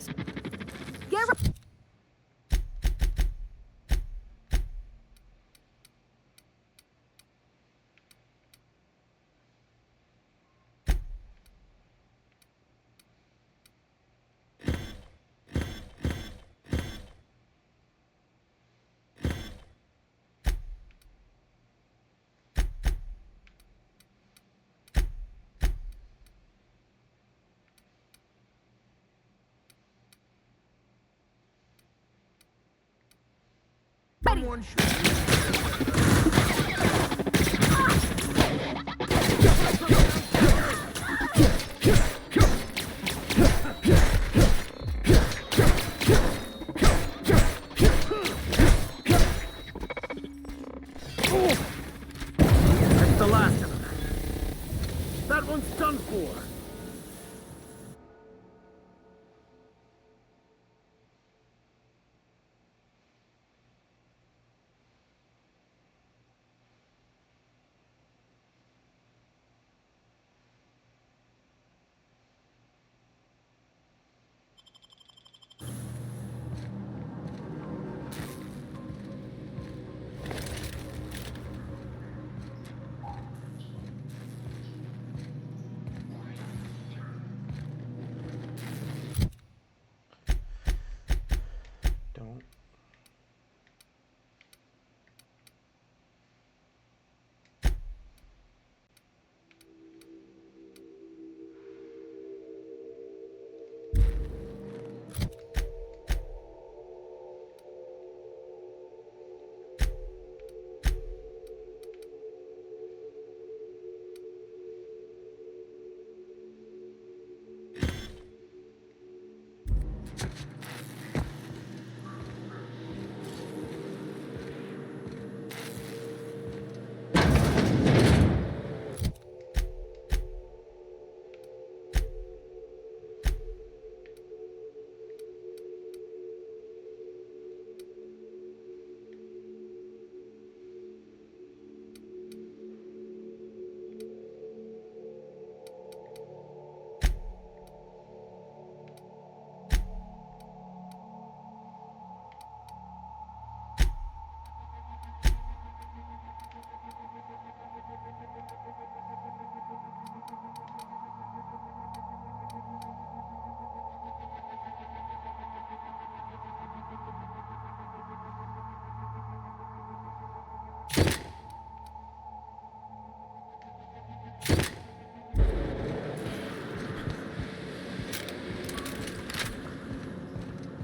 Someone should. That's the last of them. That one's done for.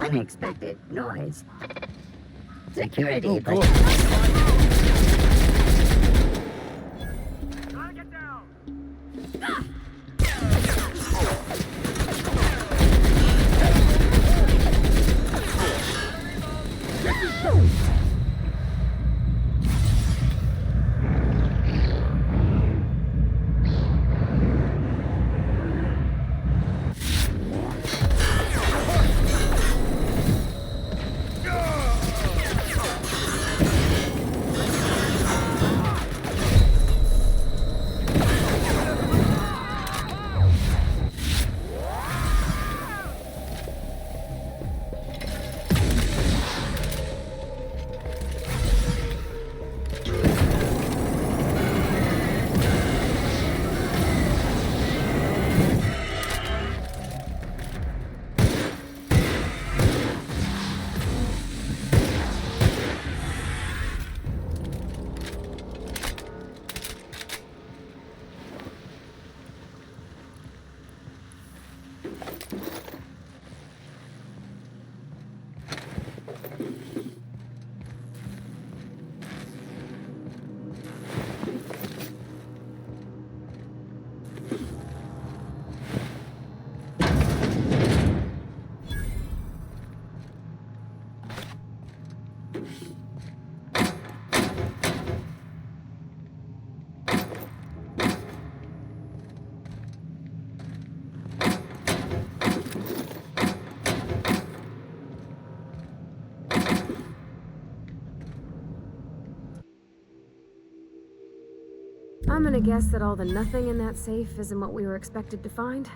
Unexpected noise. Security. Oh, but... I'm gonna guess that all the nothing in that safe isn't what we were expected to find.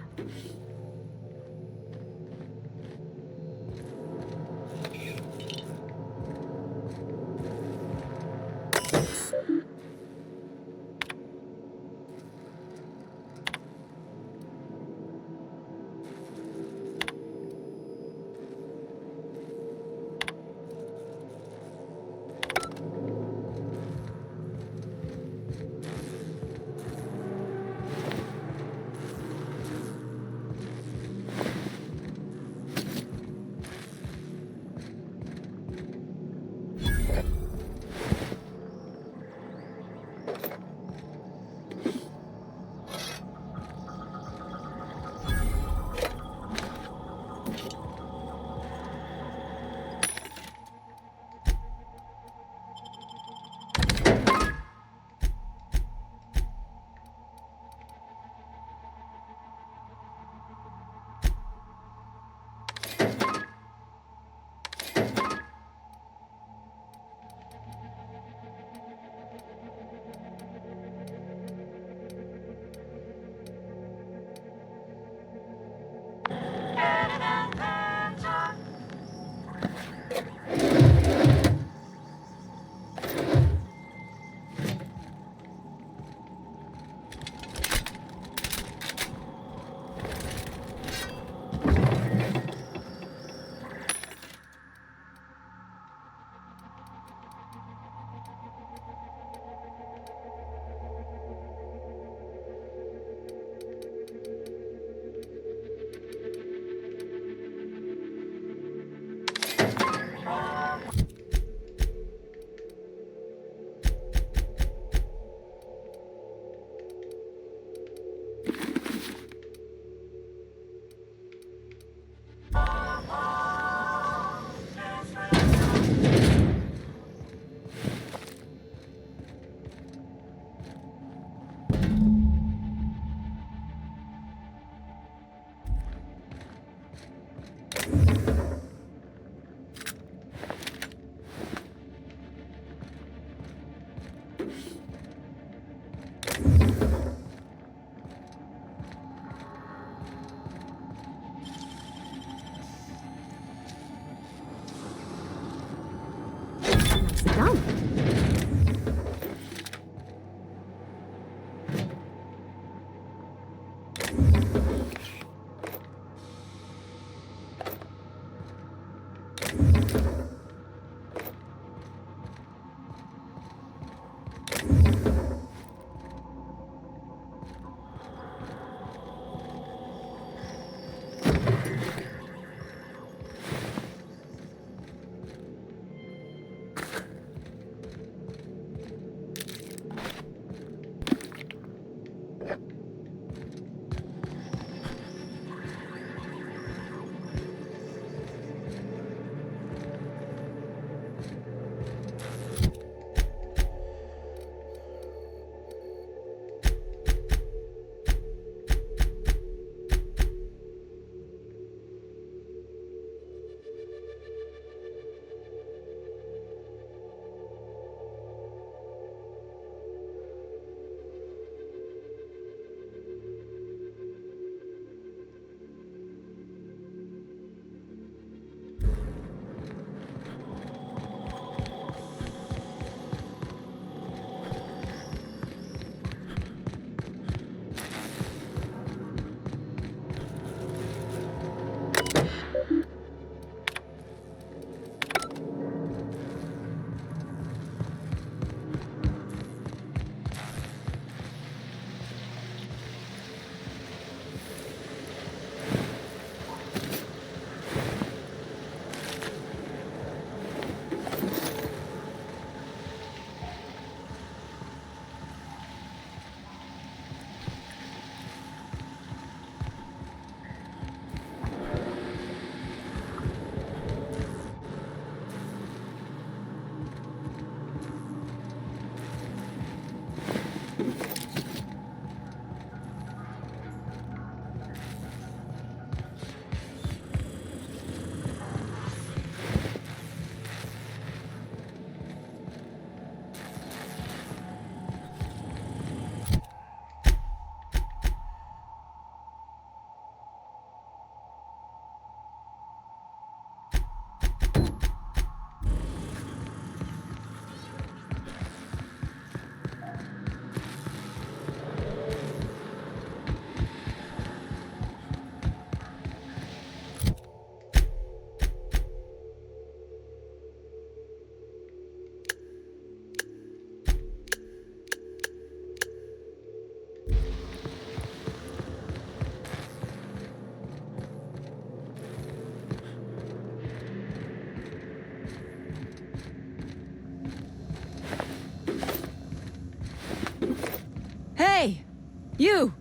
You!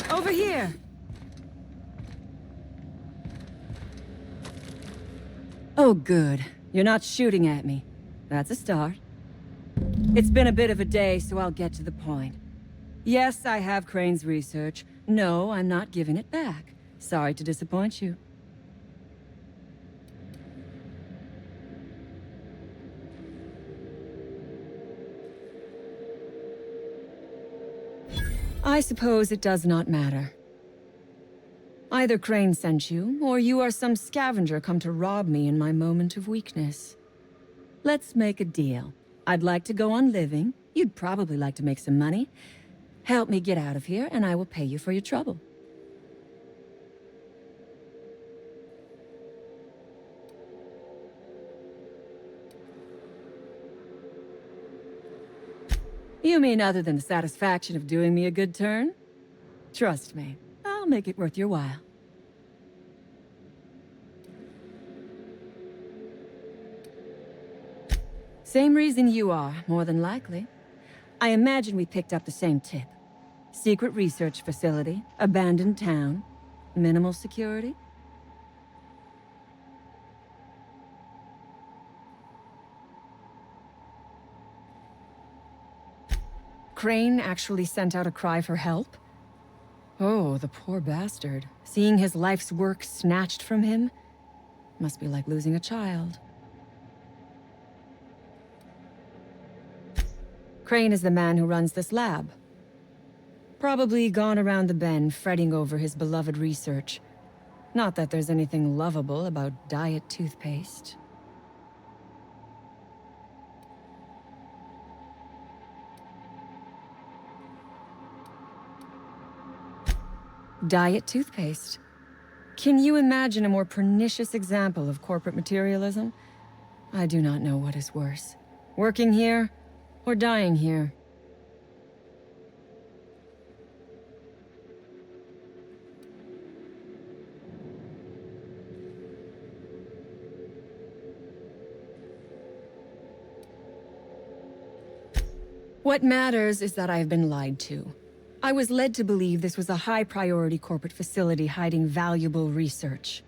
Over here! Oh, good. You're not shooting at me. That's a start. It's been a bit of a day, so I'll get to the point. Yes, I have Crane's research. No, I'm not giving it back. Sorry to disappoint you. I suppose it does not matter. Either Crane sent you, or you are some scavenger come to rob me in my moment of weakness. Let's make a deal. I'd like to go on living. You'd probably like to make some money. Help me get out of here, and I will pay you for your trouble. You mean other than the satisfaction of doing me a good turn? Trust me, I'll make it worth your while. Same reason you are, more than likely. I imagine we picked up the same tip. Secret research facility, abandoned town, minimal security. Crane actually sent out a cry for help? Oh, the poor bastard. Seeing his life's work snatched from him? Must be like losing a child. Crane is the man who runs this lab. Probably gone around the bend fretting over his beloved research. Not that there's anything lovable about diet toothpaste. Diet toothpaste. Can you imagine a more pernicious example of corporate materialism? I do not know what is worse. Working here, or dying here. What matters is that I have been lied to. I was led to believe this was a high-priority corporate facility hiding valuable research.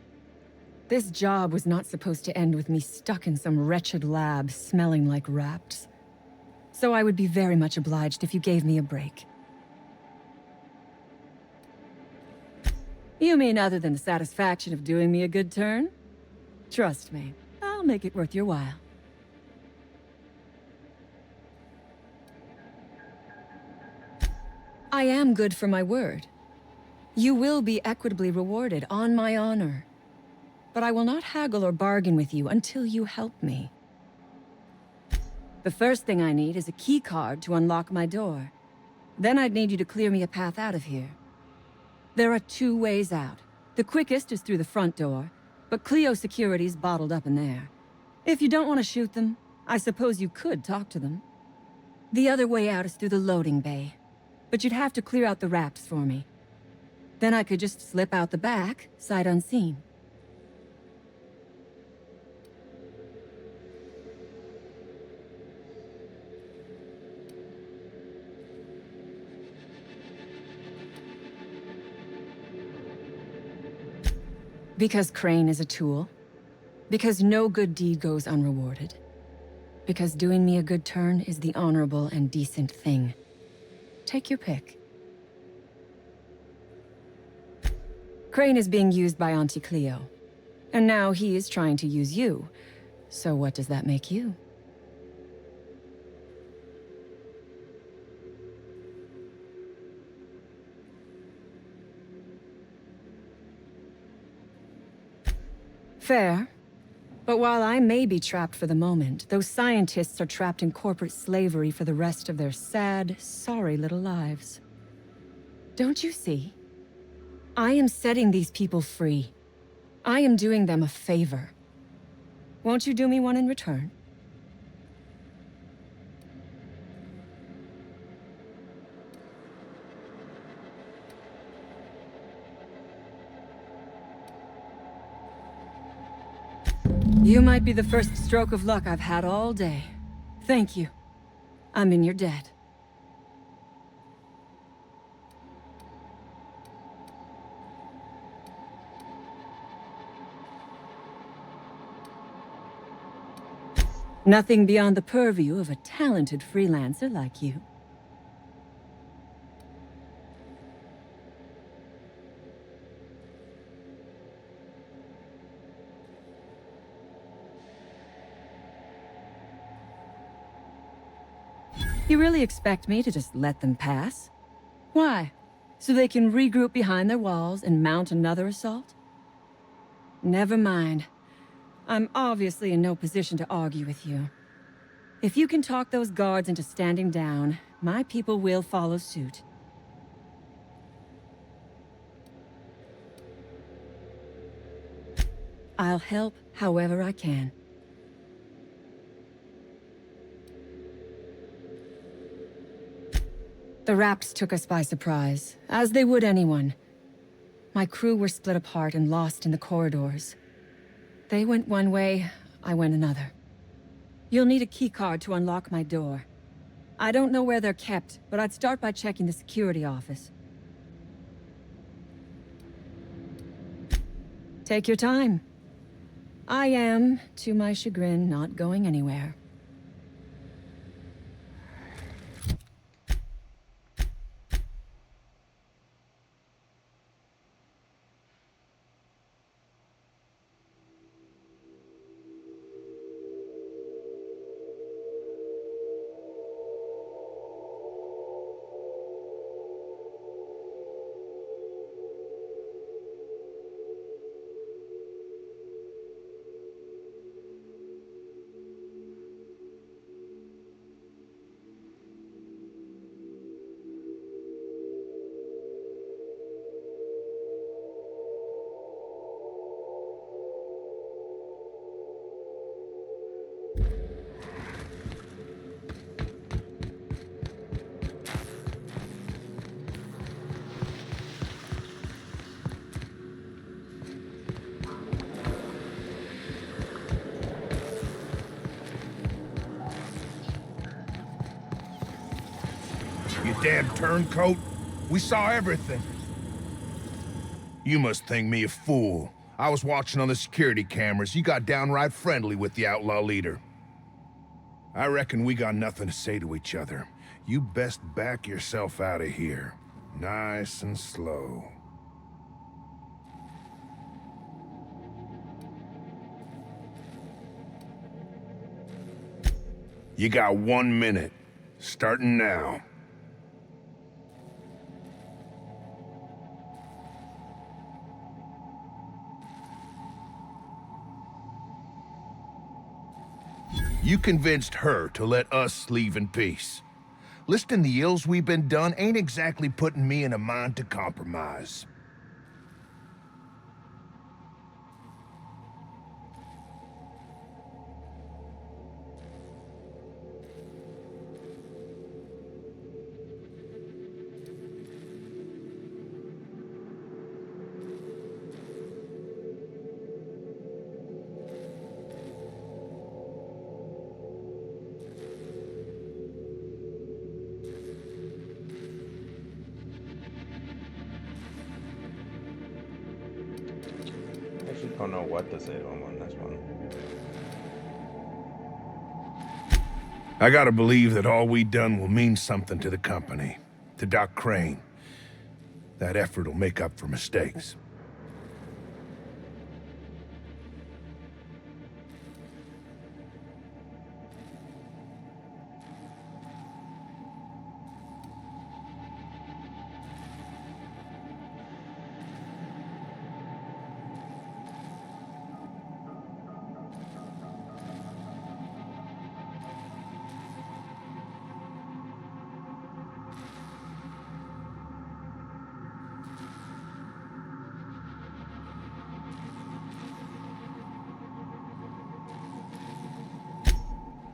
This job was not supposed to end with me stuck in some wretched lab smelling like rats. So I would be very much obliged if you gave me a break. You mean other than the satisfaction of doing me a good turn? Trust me, I'll make it worth your while. I am good for my word. You will be equitably rewarded, on my honor. But I will not haggle or bargain with you until you help me. The first thing I need is a key card to unlock my door. Then I'd need you to clear me a path out of here. There are 2 ways out. The quickest is through the front door, but Cleo security's bottled up in there. If you don't want to shoot them, I suppose you could talk to them. The other way out is through the loading bay. But you'd have to clear out the wraps for me. Then I could just slip out the back, sight unseen. Because Crane is a tool. Because no good deed goes unrewarded. Because doing me a good turn is the honorable and decent thing. Take your pick. Crane is being used by Auntie Cleo. And now he is trying to use you. So what does that make you? Fair. But while I may be trapped for the moment, those scientists are trapped in corporate slavery for the rest of their sad, sorry little lives. Don't you see? I am setting these people free. I am doing them a favor. Won't you do me one in return? You might be the first stroke of luck I've had all day. Thank you. I'm in your debt. Nothing beyond the purview of a talented freelancer like you. You really expect me to just let them pass? Why? So they can regroup behind their walls and mount another assault? Never mind. I'm obviously in no position to argue with you. If you can talk those guards into standing down, my people will follow suit. I'll help however I can. The Raps took us by surprise, as they would anyone. My crew were split apart and lost in the corridors. They went one way, I went another. You'll need a keycard to unlock my door. I don't know where they're kept, but I'd start by checking the security office. Take your time. I am, to my chagrin, not going anywhere. You damn turncoat. We saw everything. You must think me a fool. I was watching on the security cameras. You got downright friendly with the outlaw leader. I reckon we got nothing to say to each other. You best back yourself out of here. Nice and slow. You got 1 minute. Starting now. You convinced her to let us leave in peace. Listing the ills we've been done ain't exactly putting me in a mind to compromise. I actually don't know what to say to him on this one. I gotta believe that all we done will mean something to the company, to Doc Crane. That effort will make up for mistakes.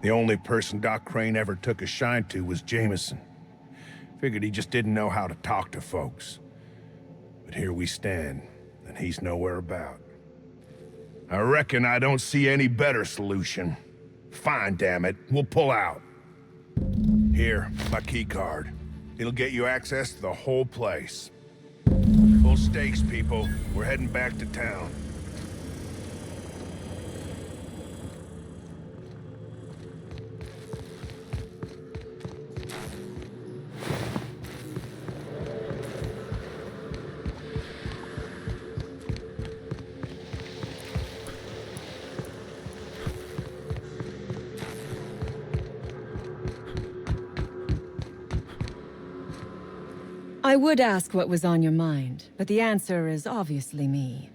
The only person Doc Crane ever took a shine to was Jameson. Figured he just didn't know how to talk to folks. But here we stand, and he's nowhere about. I reckon I don't see any better solution. Fine, damn it. We'll pull out. Here, my key card. It'll get you access to the whole place. Full stakes, people. We're heading back to town. I would ask what was on your mind, but the answer is obviously me.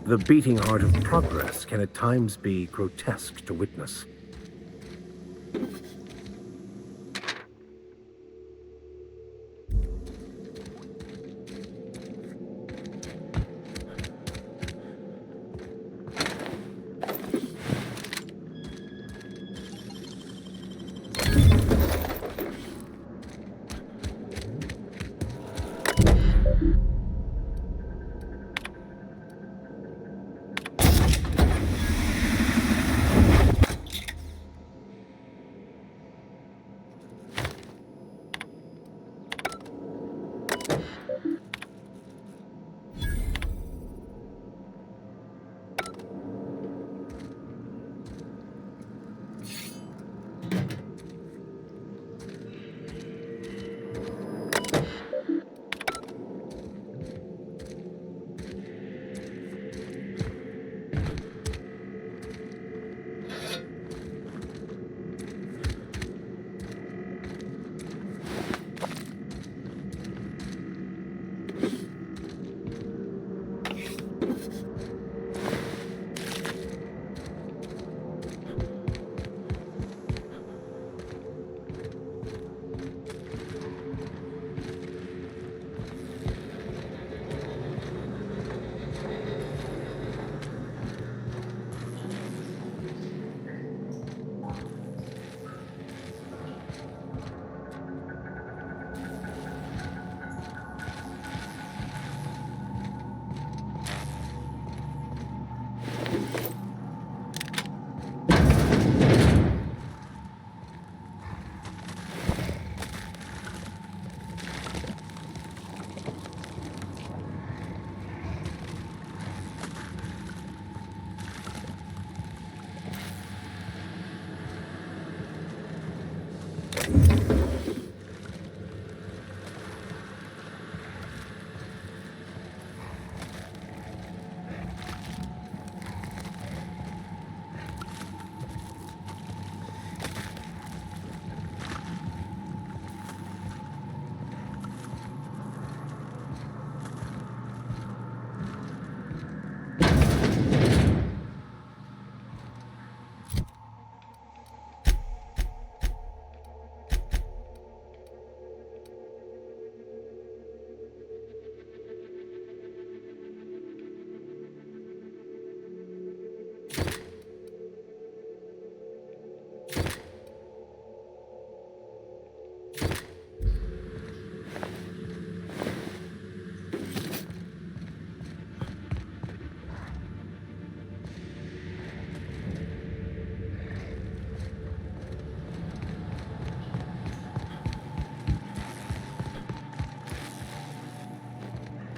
The beating heart of progress can at times be grotesque to witness.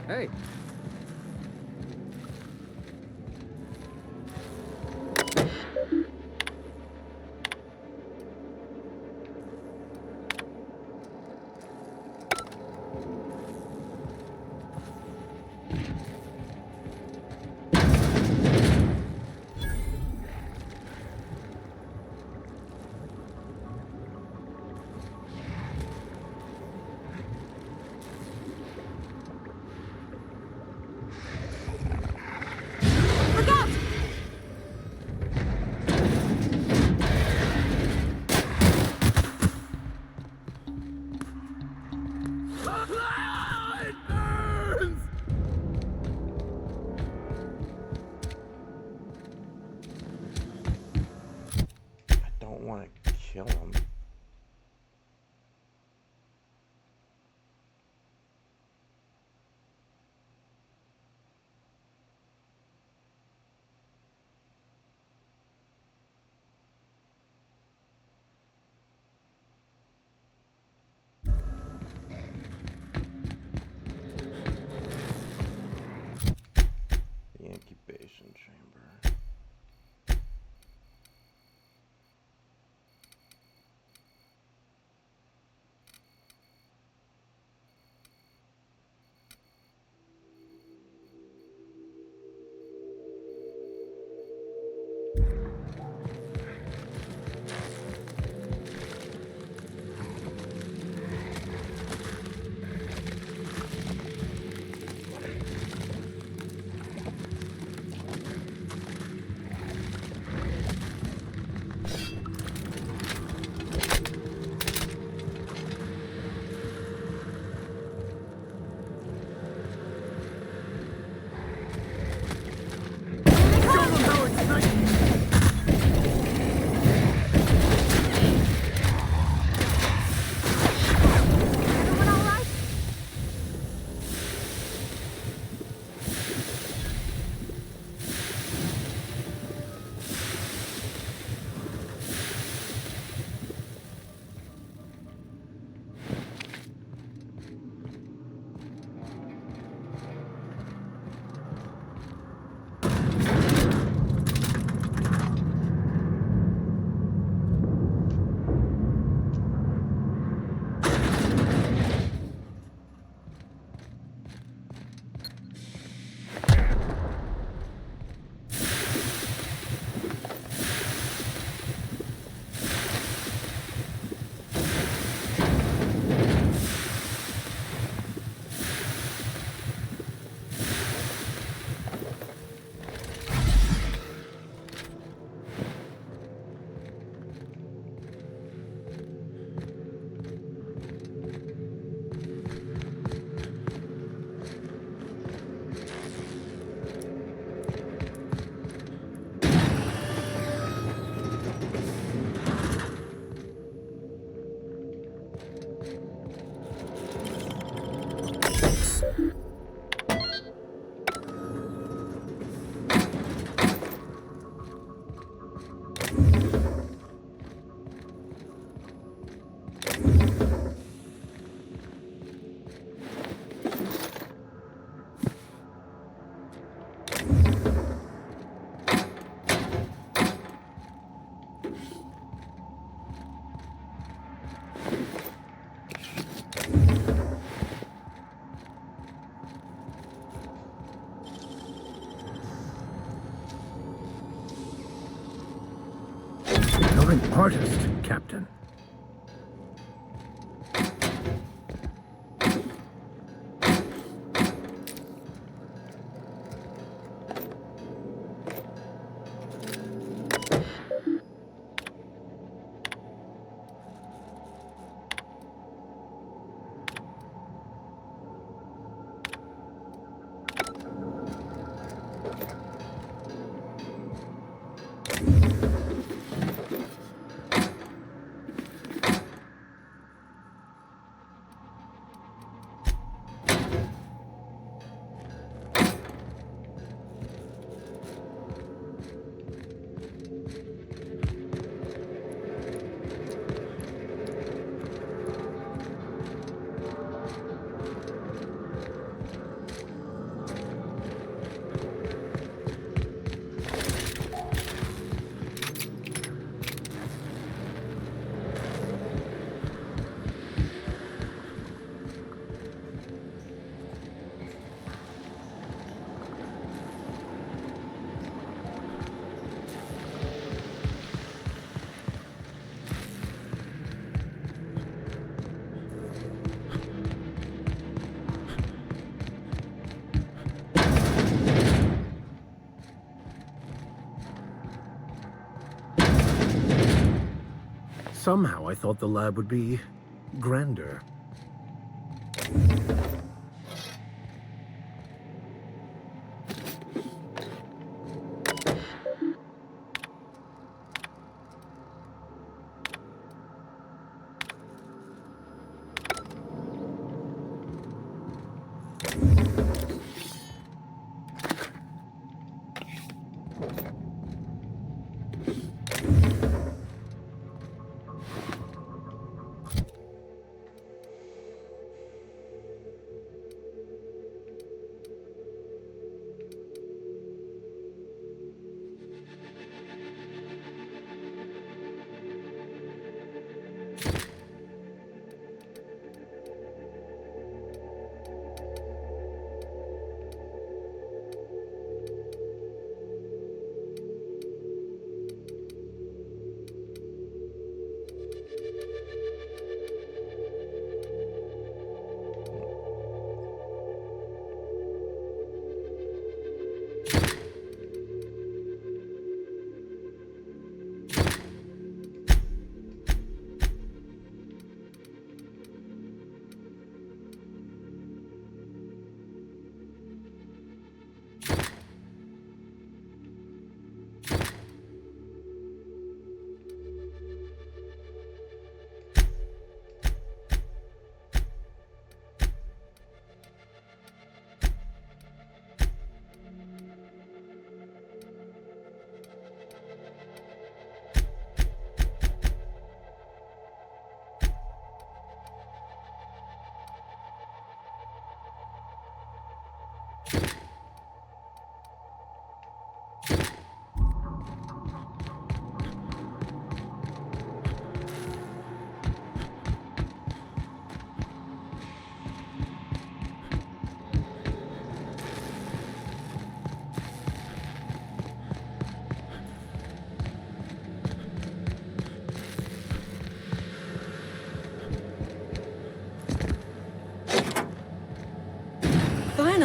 Hey. don't want to kill him. The incubation chamber. You're an artist, Captain. Somehow I thought the lab would be grander.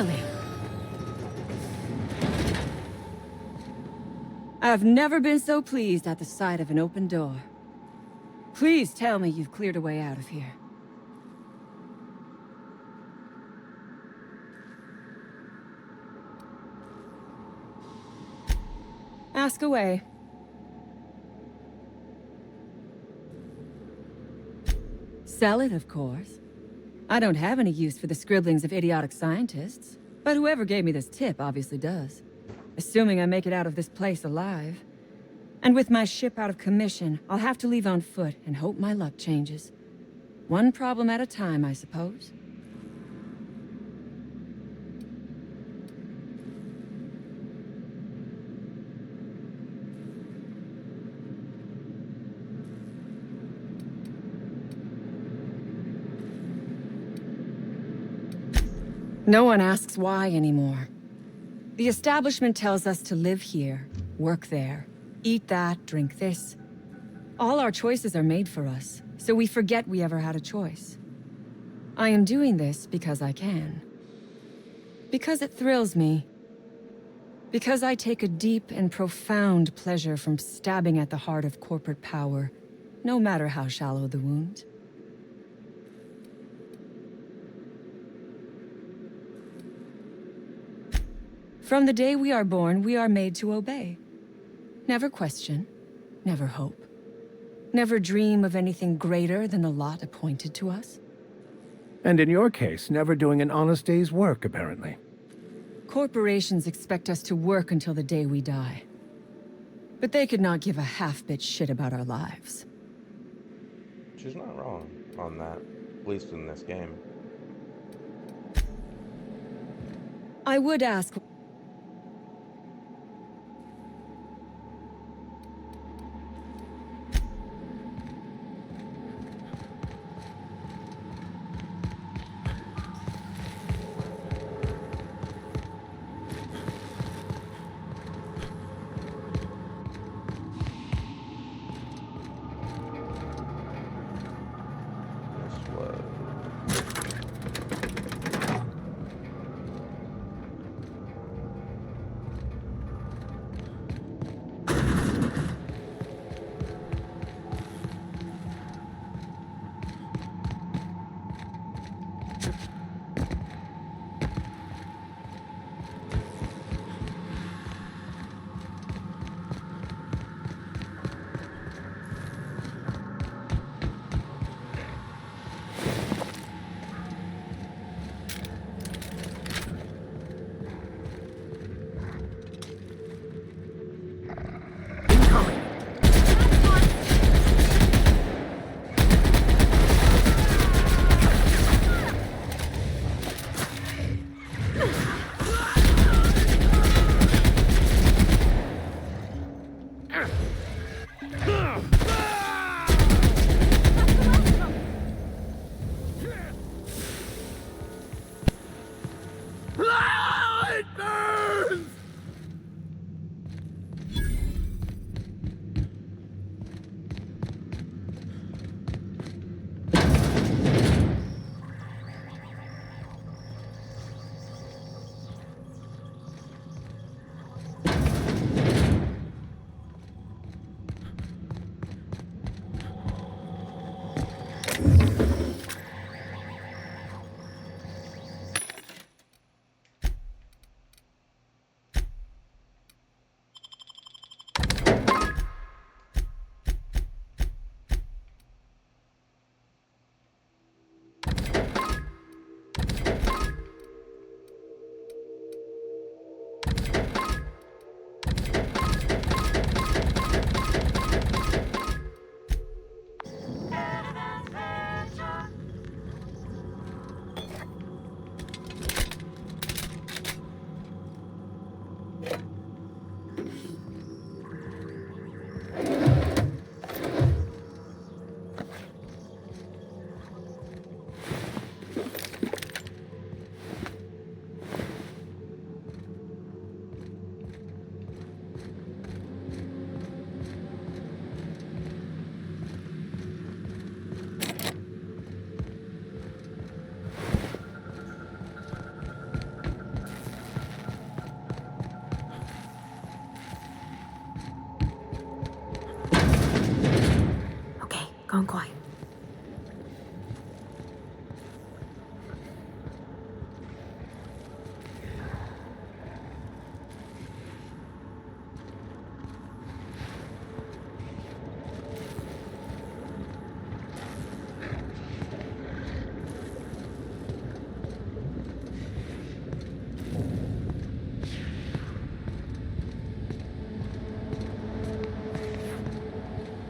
Finally! I've never been so pleased at the sight of an open door. Please tell me you've cleared a way out of here. Ask away. Sell it, of course. I don't have any use for the scribblings of idiotic scientists, but whoever gave me this tip obviously does. Assuming I make it out of this place alive. And with my ship out of commission, I'll have to leave on foot and hope my luck changes. One problem at a time, I suppose. No one asks why anymore. The establishment tells us to live here, work there, eat that, drink this. All our choices are made for us, so we forget we ever had a choice. I am doing this because I can. Because it thrills me. Because I take a deep and profound pleasure from stabbing at the heart of corporate power, no matter how shallow the wound. From the day we are born, we are made to obey. Never question, never hope. Never dream of anything greater than the lot appointed to us. And in your case, never doing an honest day's work, apparently. Corporations expect us to work until the day we die. But they could not give a half-bit shit about our lives. She's not wrong on that, at least in this game. I would ask... Gone quiet.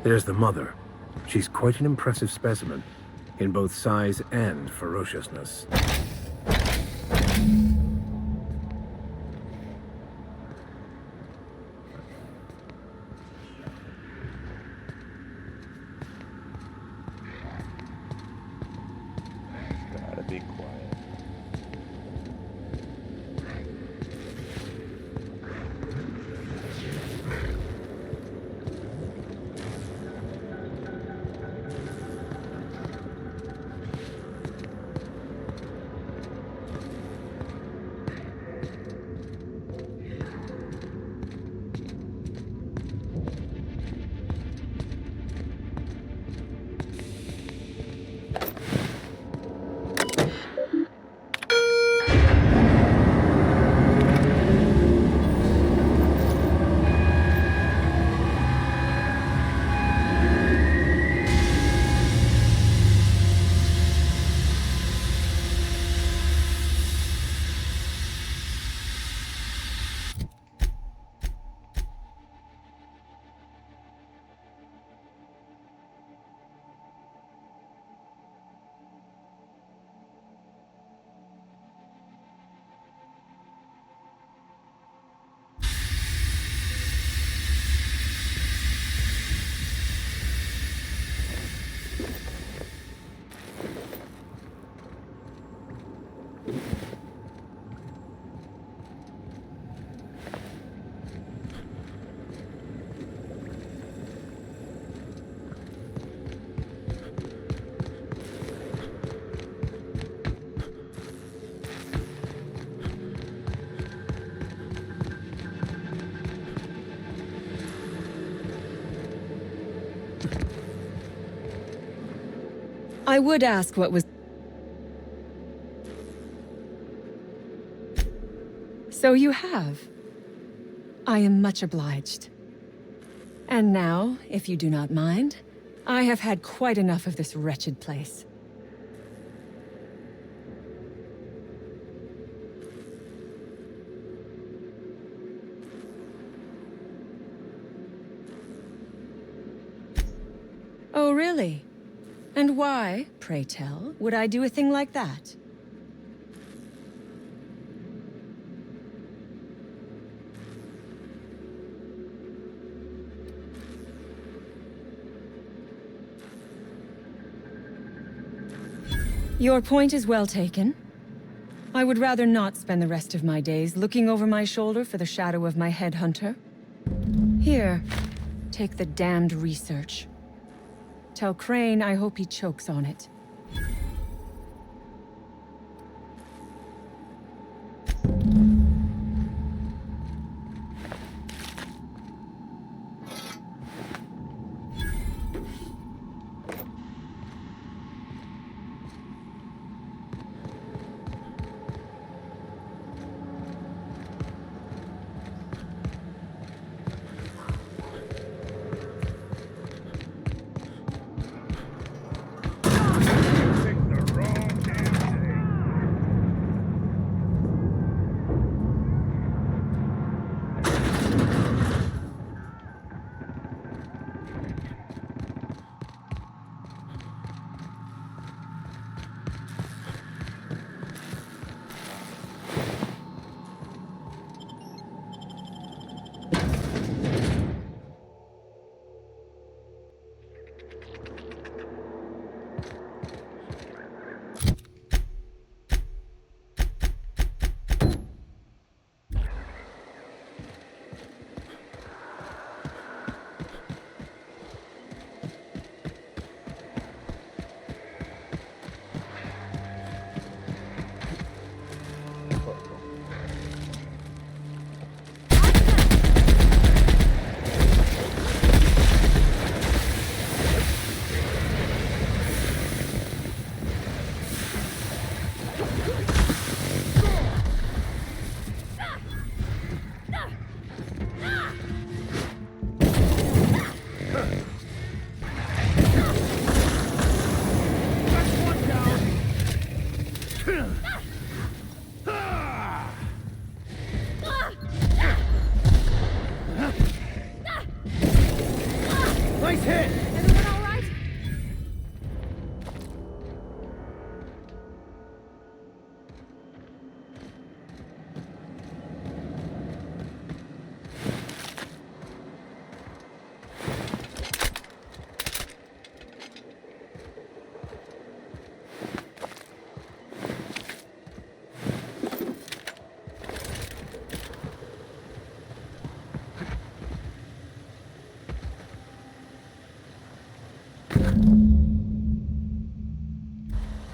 There's the mother. She's quite an impressive specimen, in both size and ferociousness. Gotta be quiet. I would ask what was... So you have. I am much obliged. And now, if you do not mind, I have had quite enough of this wretched place. Oh, really? And why, pray tell, would I do a thing like that? Your point is well taken. I would rather not spend the rest of my days looking over my shoulder for the shadow of my headhunter. Here, take the damned research. Tell Crane I hope he chokes on it.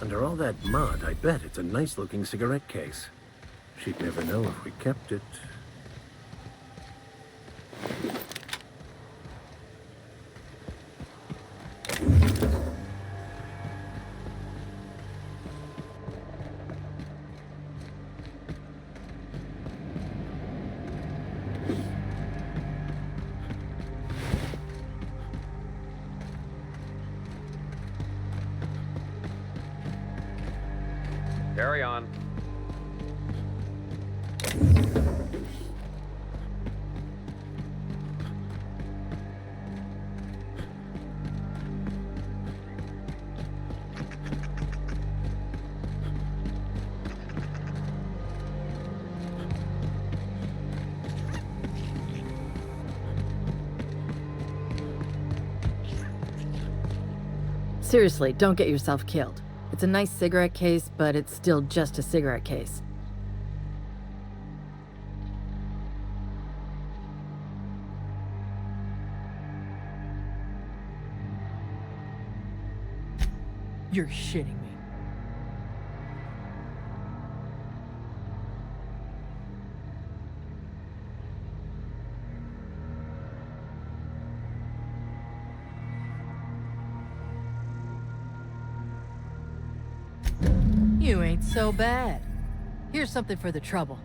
Under all that mud, I bet it's a nice-looking cigarette case. She'd never know if we kept it. Carry on. Seriously, don't get yourself killed. It's a nice cigarette case, but it's still just a cigarette case. You're shitting me. You ain't so bad. Here's something for the trouble.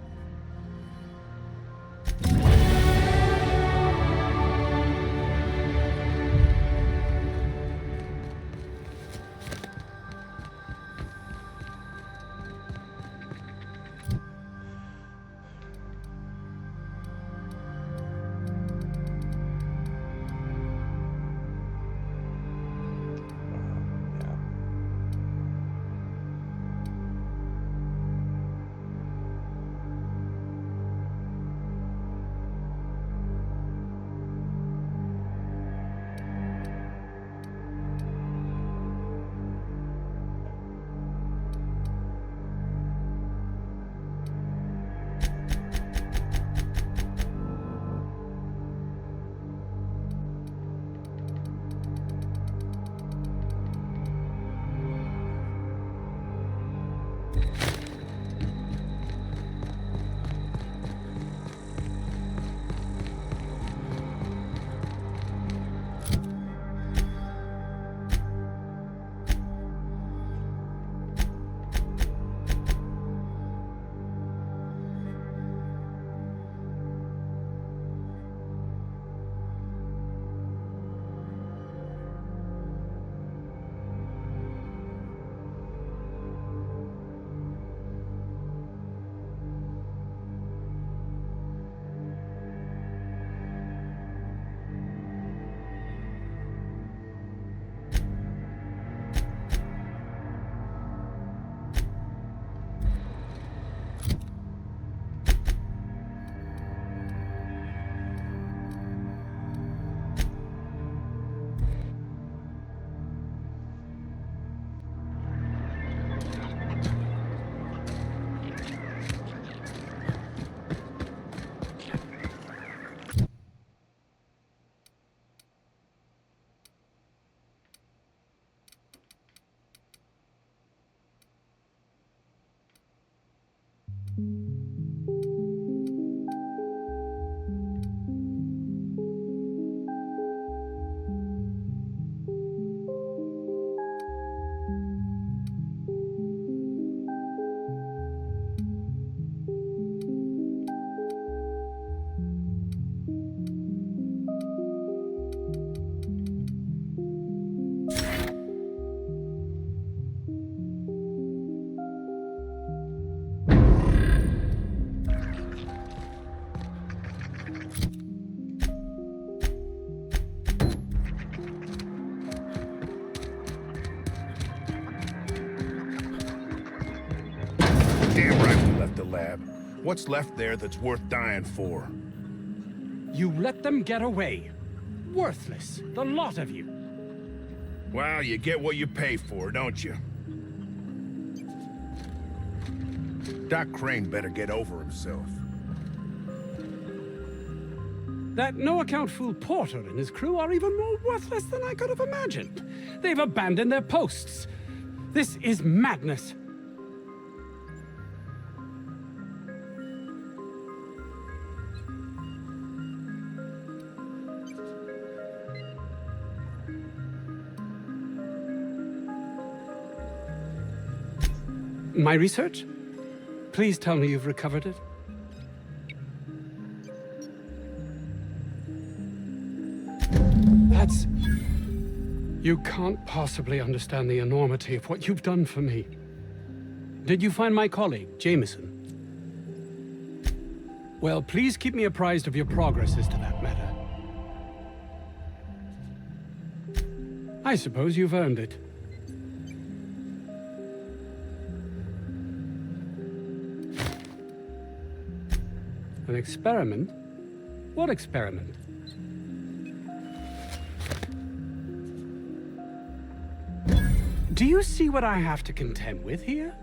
What's left there that's worth dying for? You let them get away. Worthless, the lot of you. Well, you get what you pay for, don't you? Doc Crane better get over himself. That no-account fool Porter and his crew are even more worthless than I could have imagined. They've abandoned their posts. This is madness. My research? Please tell me you've recovered it. That's... You can't possibly understand the enormity of what you've done for me. Did you find my colleague, Jameson? Well, please keep me apprised of your progress as to that matter. I suppose you've earned it. An experiment? What experiment? Do you see what I have to contend with here?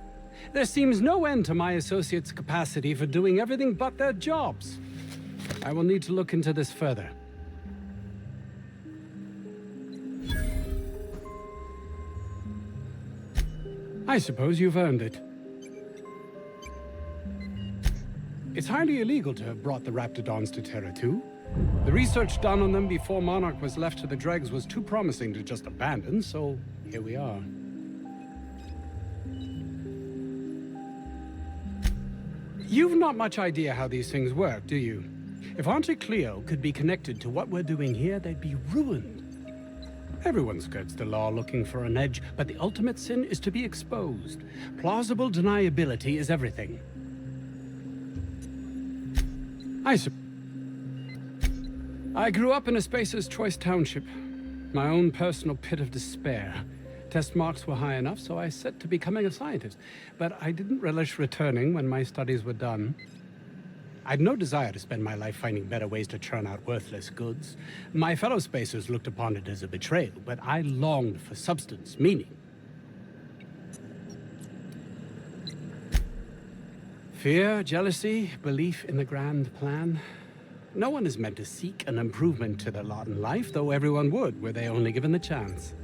There seems no end to my associates' capacity for doing everything but their jobs. I will need to look into this further. I suppose you've earned it. It's highly illegal to have brought the Raptidons to Terra 2. The research done on them before Monarch was left to the dregs was too promising to just abandon, so here we are. You've not much idea how these things work, do you? If Auntie Cleo could be connected to what we're doing here, they'd be ruined. Everyone skirts the law looking for an edge, but the ultimate sin is to be exposed. Plausible deniability is everything. I grew up in a Spacer's Choice township, my own personal pit of despair. Test marks were high enough, so I set to becoming a scientist. But I didn't relish returning when my studies were done. I'd no desire to spend my life finding better ways to churn out worthless goods. My fellow Spacers looked upon it as a betrayal, but I longed for substance, meaning. Fear, jealousy, belief in the grand plan. No one is meant to seek an improvement to their lot in life, though everyone would, were they only given the chance.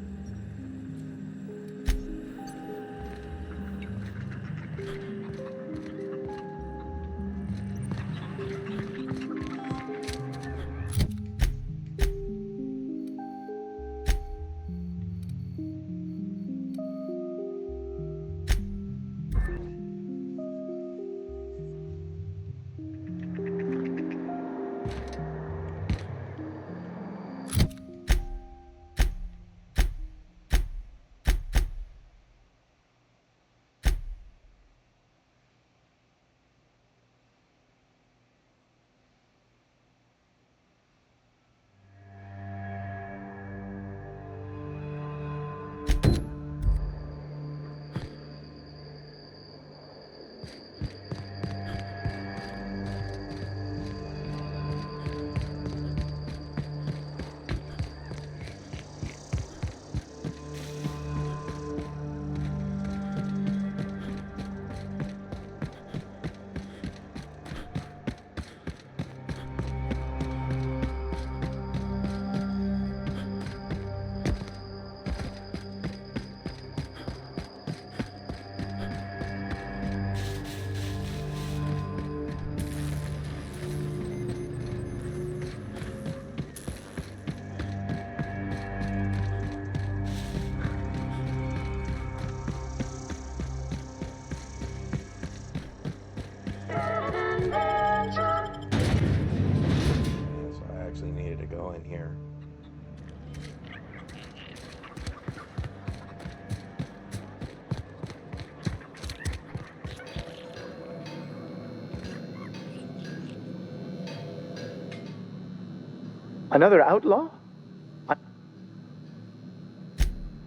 Another outlaw?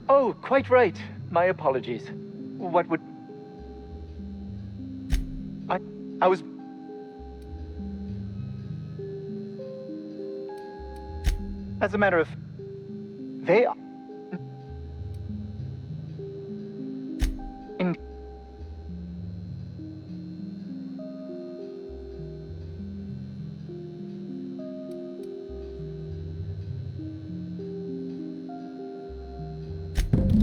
Oh, quite right. My apologies. What would... I was... As a matter of... They...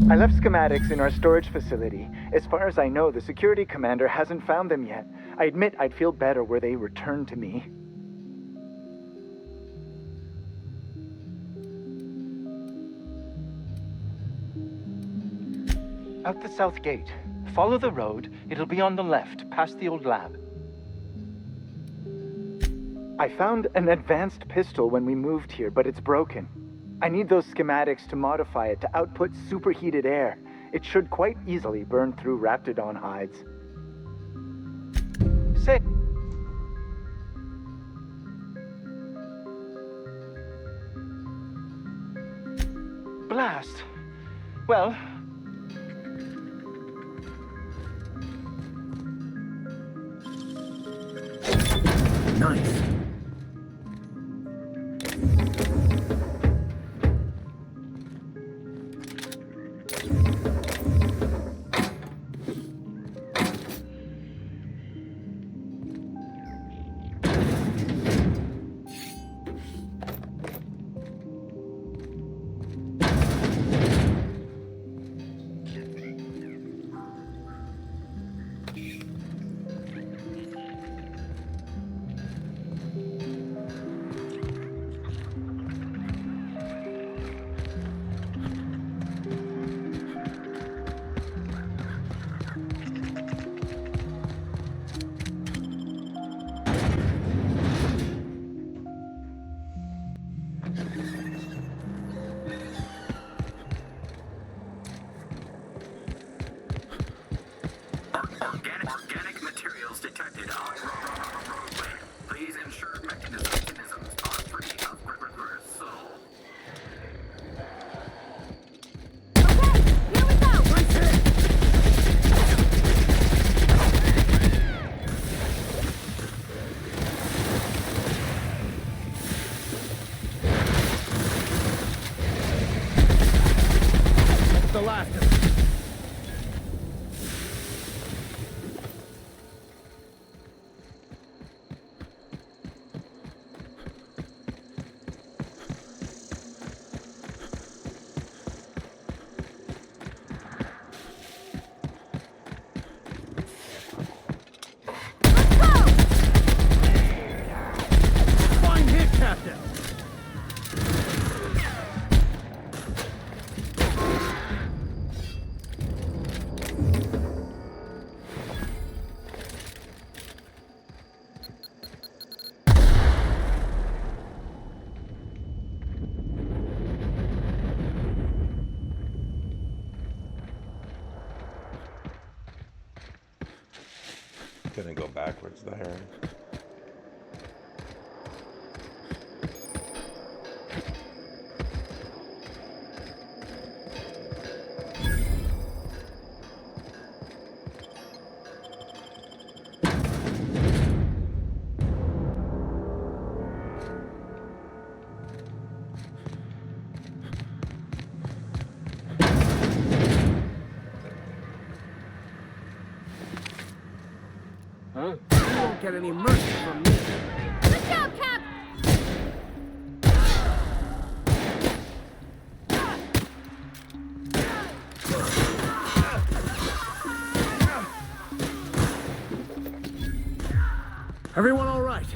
I left schematics in our storage facility. As far as I know, the security commander hasn't found them yet. I admit I'd feel better were they returned to me. Out the south gate. Follow the road. It'll be on the left, past the old lab. I found an advanced pistol when we moved here, but it's broken. I need those schematics to modify it to output superheated air. It should quite easily burn through raptidon hides. Say... Blast. Well... Nice. Organic materials detected on Roseway. Please ensure mechanisms are free of reversal. The last of it. Fine hit, Captain. Couldn't go backwards there. Huh? You won't get any mercy from me. Let's go, Cap! Everyone all right?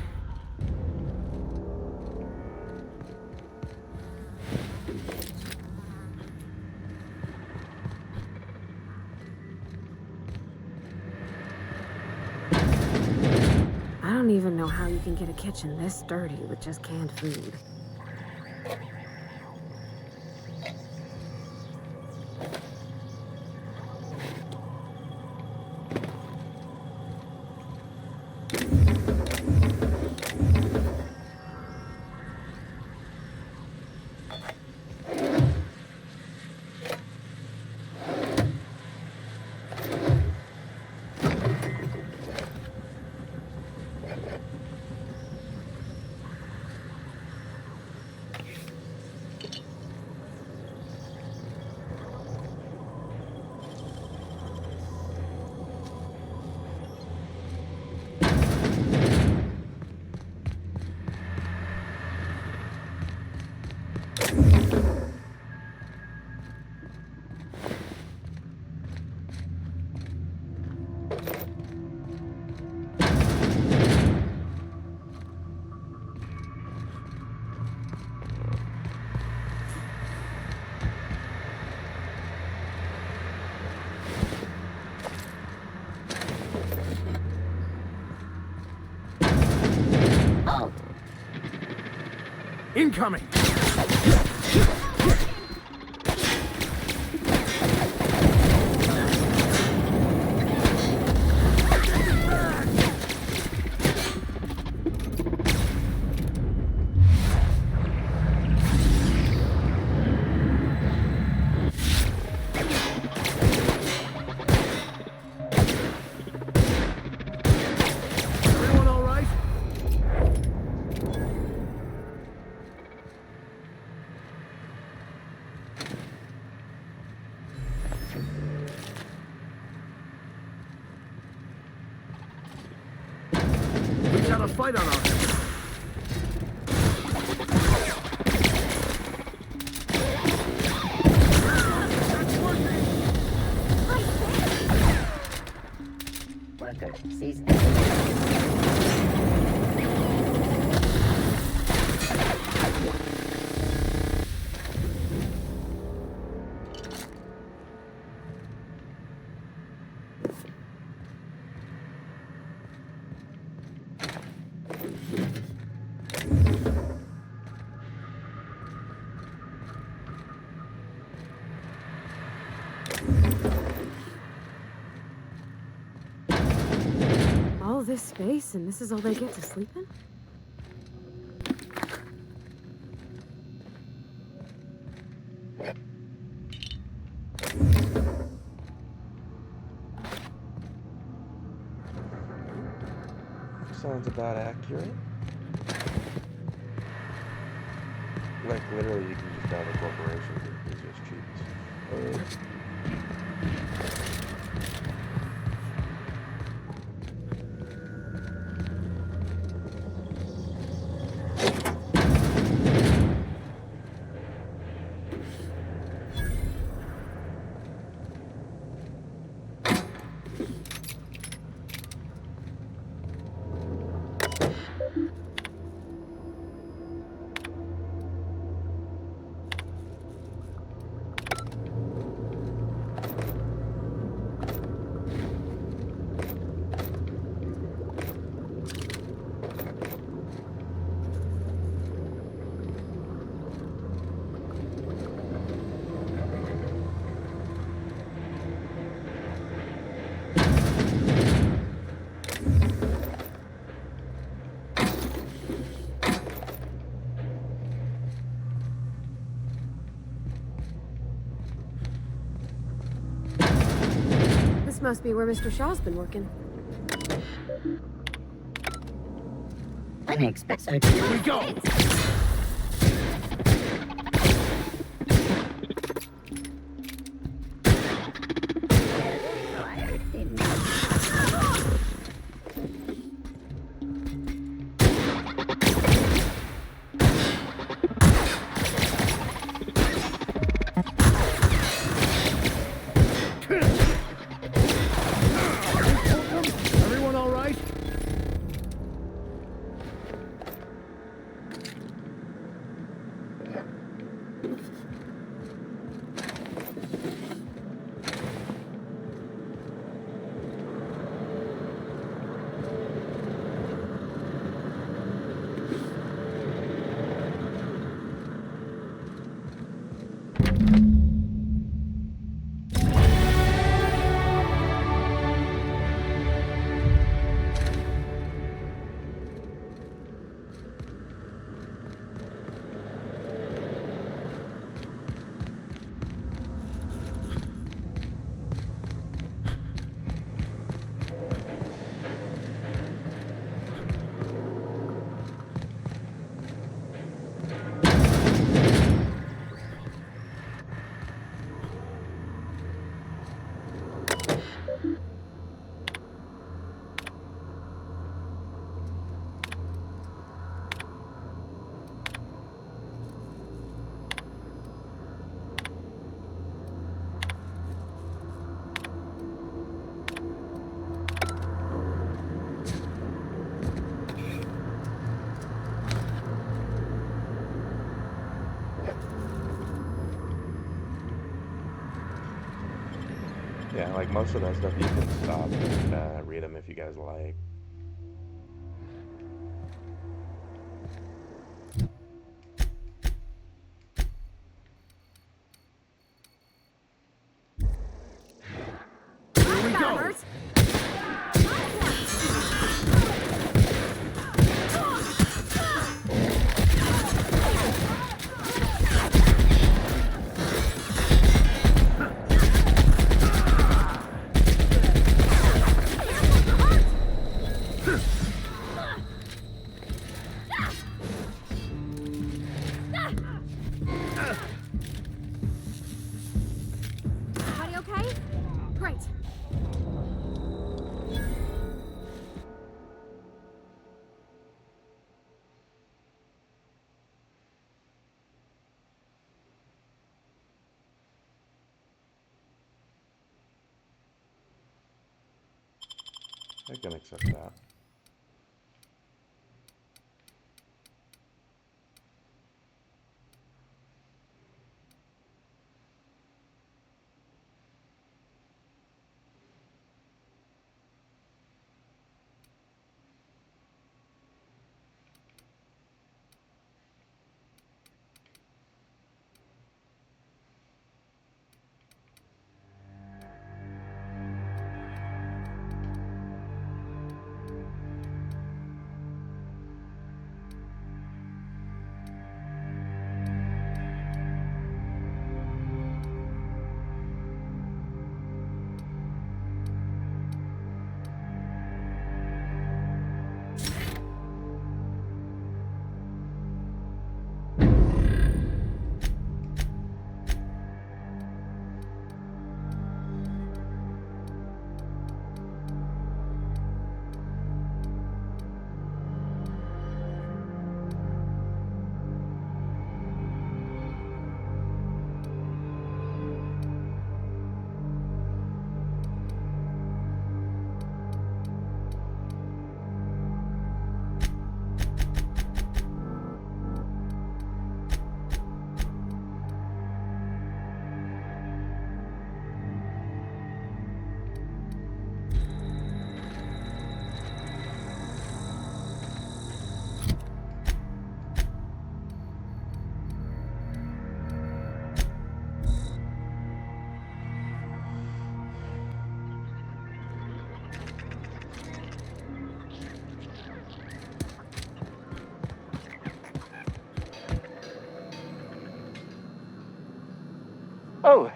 I don't even know how you can get a kitchen this dirty with just canned food. Incoming! Everyone all right? We got a fight on our hands. Worker, cease. All this space, and this is all they get to sleep in? Sounds about accurate. Like, literally, you can just buy the corporation. It's just cheap. This must be where Mr. Shaw's been working. I didn't expect so. Here we go! Everyone all right? Yeah, like most of that stuff you can stop and read them if you guys like. hurt. Everybody okay? Great. I can accept that. Oh.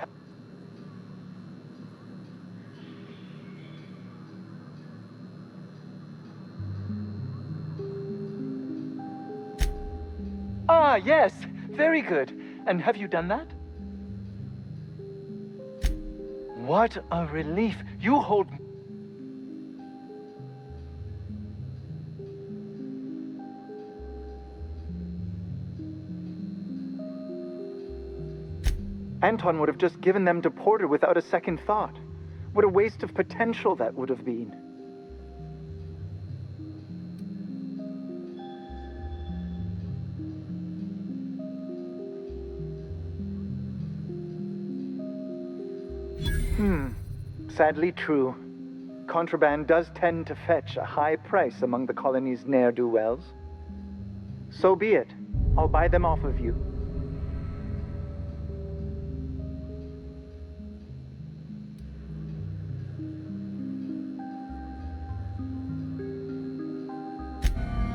Ah, yes. Very good. And have you done that? What a relief. You hold... Anton would have just given them to Porter without a second thought. What a waste of potential that would have been. Sadly true. Contraband does tend to fetch a high price among the colony's ne'er-do-wells. So be it. I'll buy them off of you.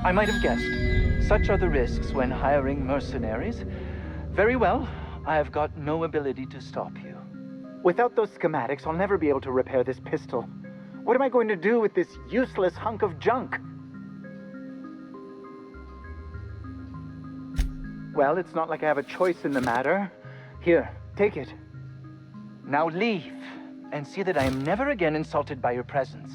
I might have guessed. Such are the risks when hiring mercenaries. Very well, I have got no ability to stop you. Without those schematics, I'll never be able to repair this pistol. What am I going to do with this useless hunk of junk? Well, it's not like I have a choice in the matter. Here, take it. Now leave, and see that I am never again insulted by your presence.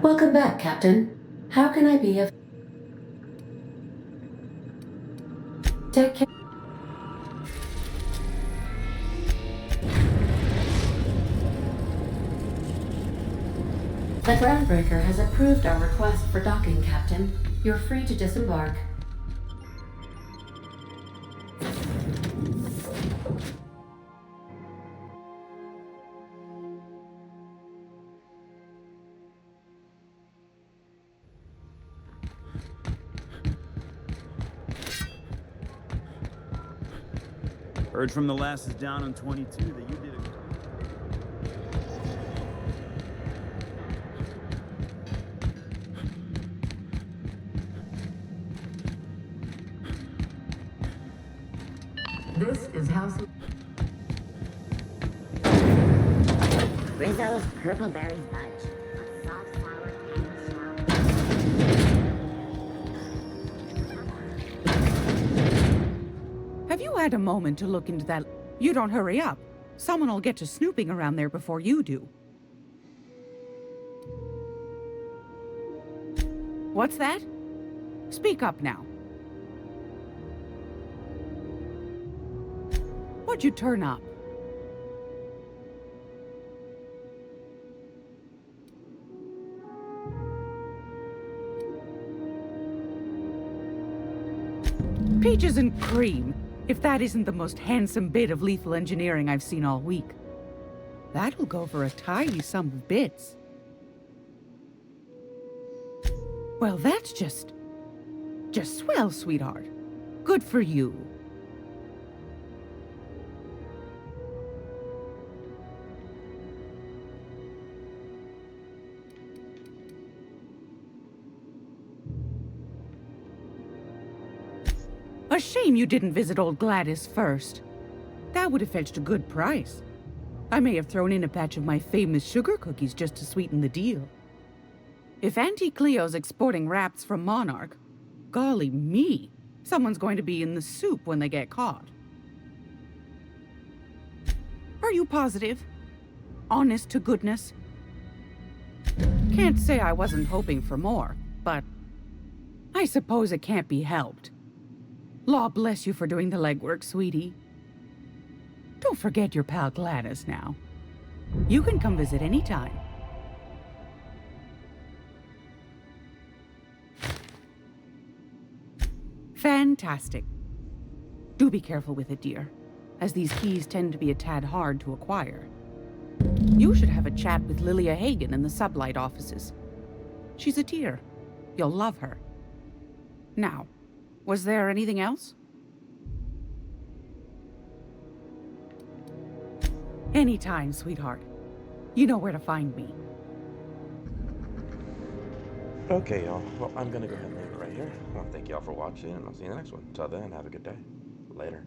Welcome back, Captain. How can I be of... Take care. The Groundbreaker has approved our request for docking, Captain. You're free to disembark. Heard from the lasses down on 22 that you did a... This is House... Rizzo's Purple Berry Fudge. A soft, sour, Have you had a moment to look into that? You don't hurry up. Someone will get to snooping around there before you do. What's that? Speak up now. What'd you turn up? Peaches and cream, if that isn't the most handsome bit of lethal engineering I've seen all week. That'll go for a tidy sum of bits. Well, that's just swell, sweetheart. Good for you. A shame you didn't visit old Gladys first. That would have fetched a good price. I may have thrown in a batch of my famous sugar cookies just to sweeten the deal. If Auntie Cleo's exporting wraps from Monarch, golly me, someone's going to be in the soup when they get caught. Are you positive? Honest to goodness? Can't say I wasn't hoping for more, but I suppose it can't be helped. Law bless you for doing the legwork, sweetie. Don't forget your pal Gladys now. You can come visit anytime. Fantastic. Do be careful with it, dear, as these keys tend to be a tad hard to acquire. You should have a chat with Lilia Hagen in the Sublight offices. She's a dear. You'll love her. Now, was there anything else? Anytime, sweetheart. You know where to find me. Okay, y'all. Well, I'm gonna go ahead and leave it right here. Well, thank y'all for watching, and I'll see you in the next one. Until then, have a good day. Later.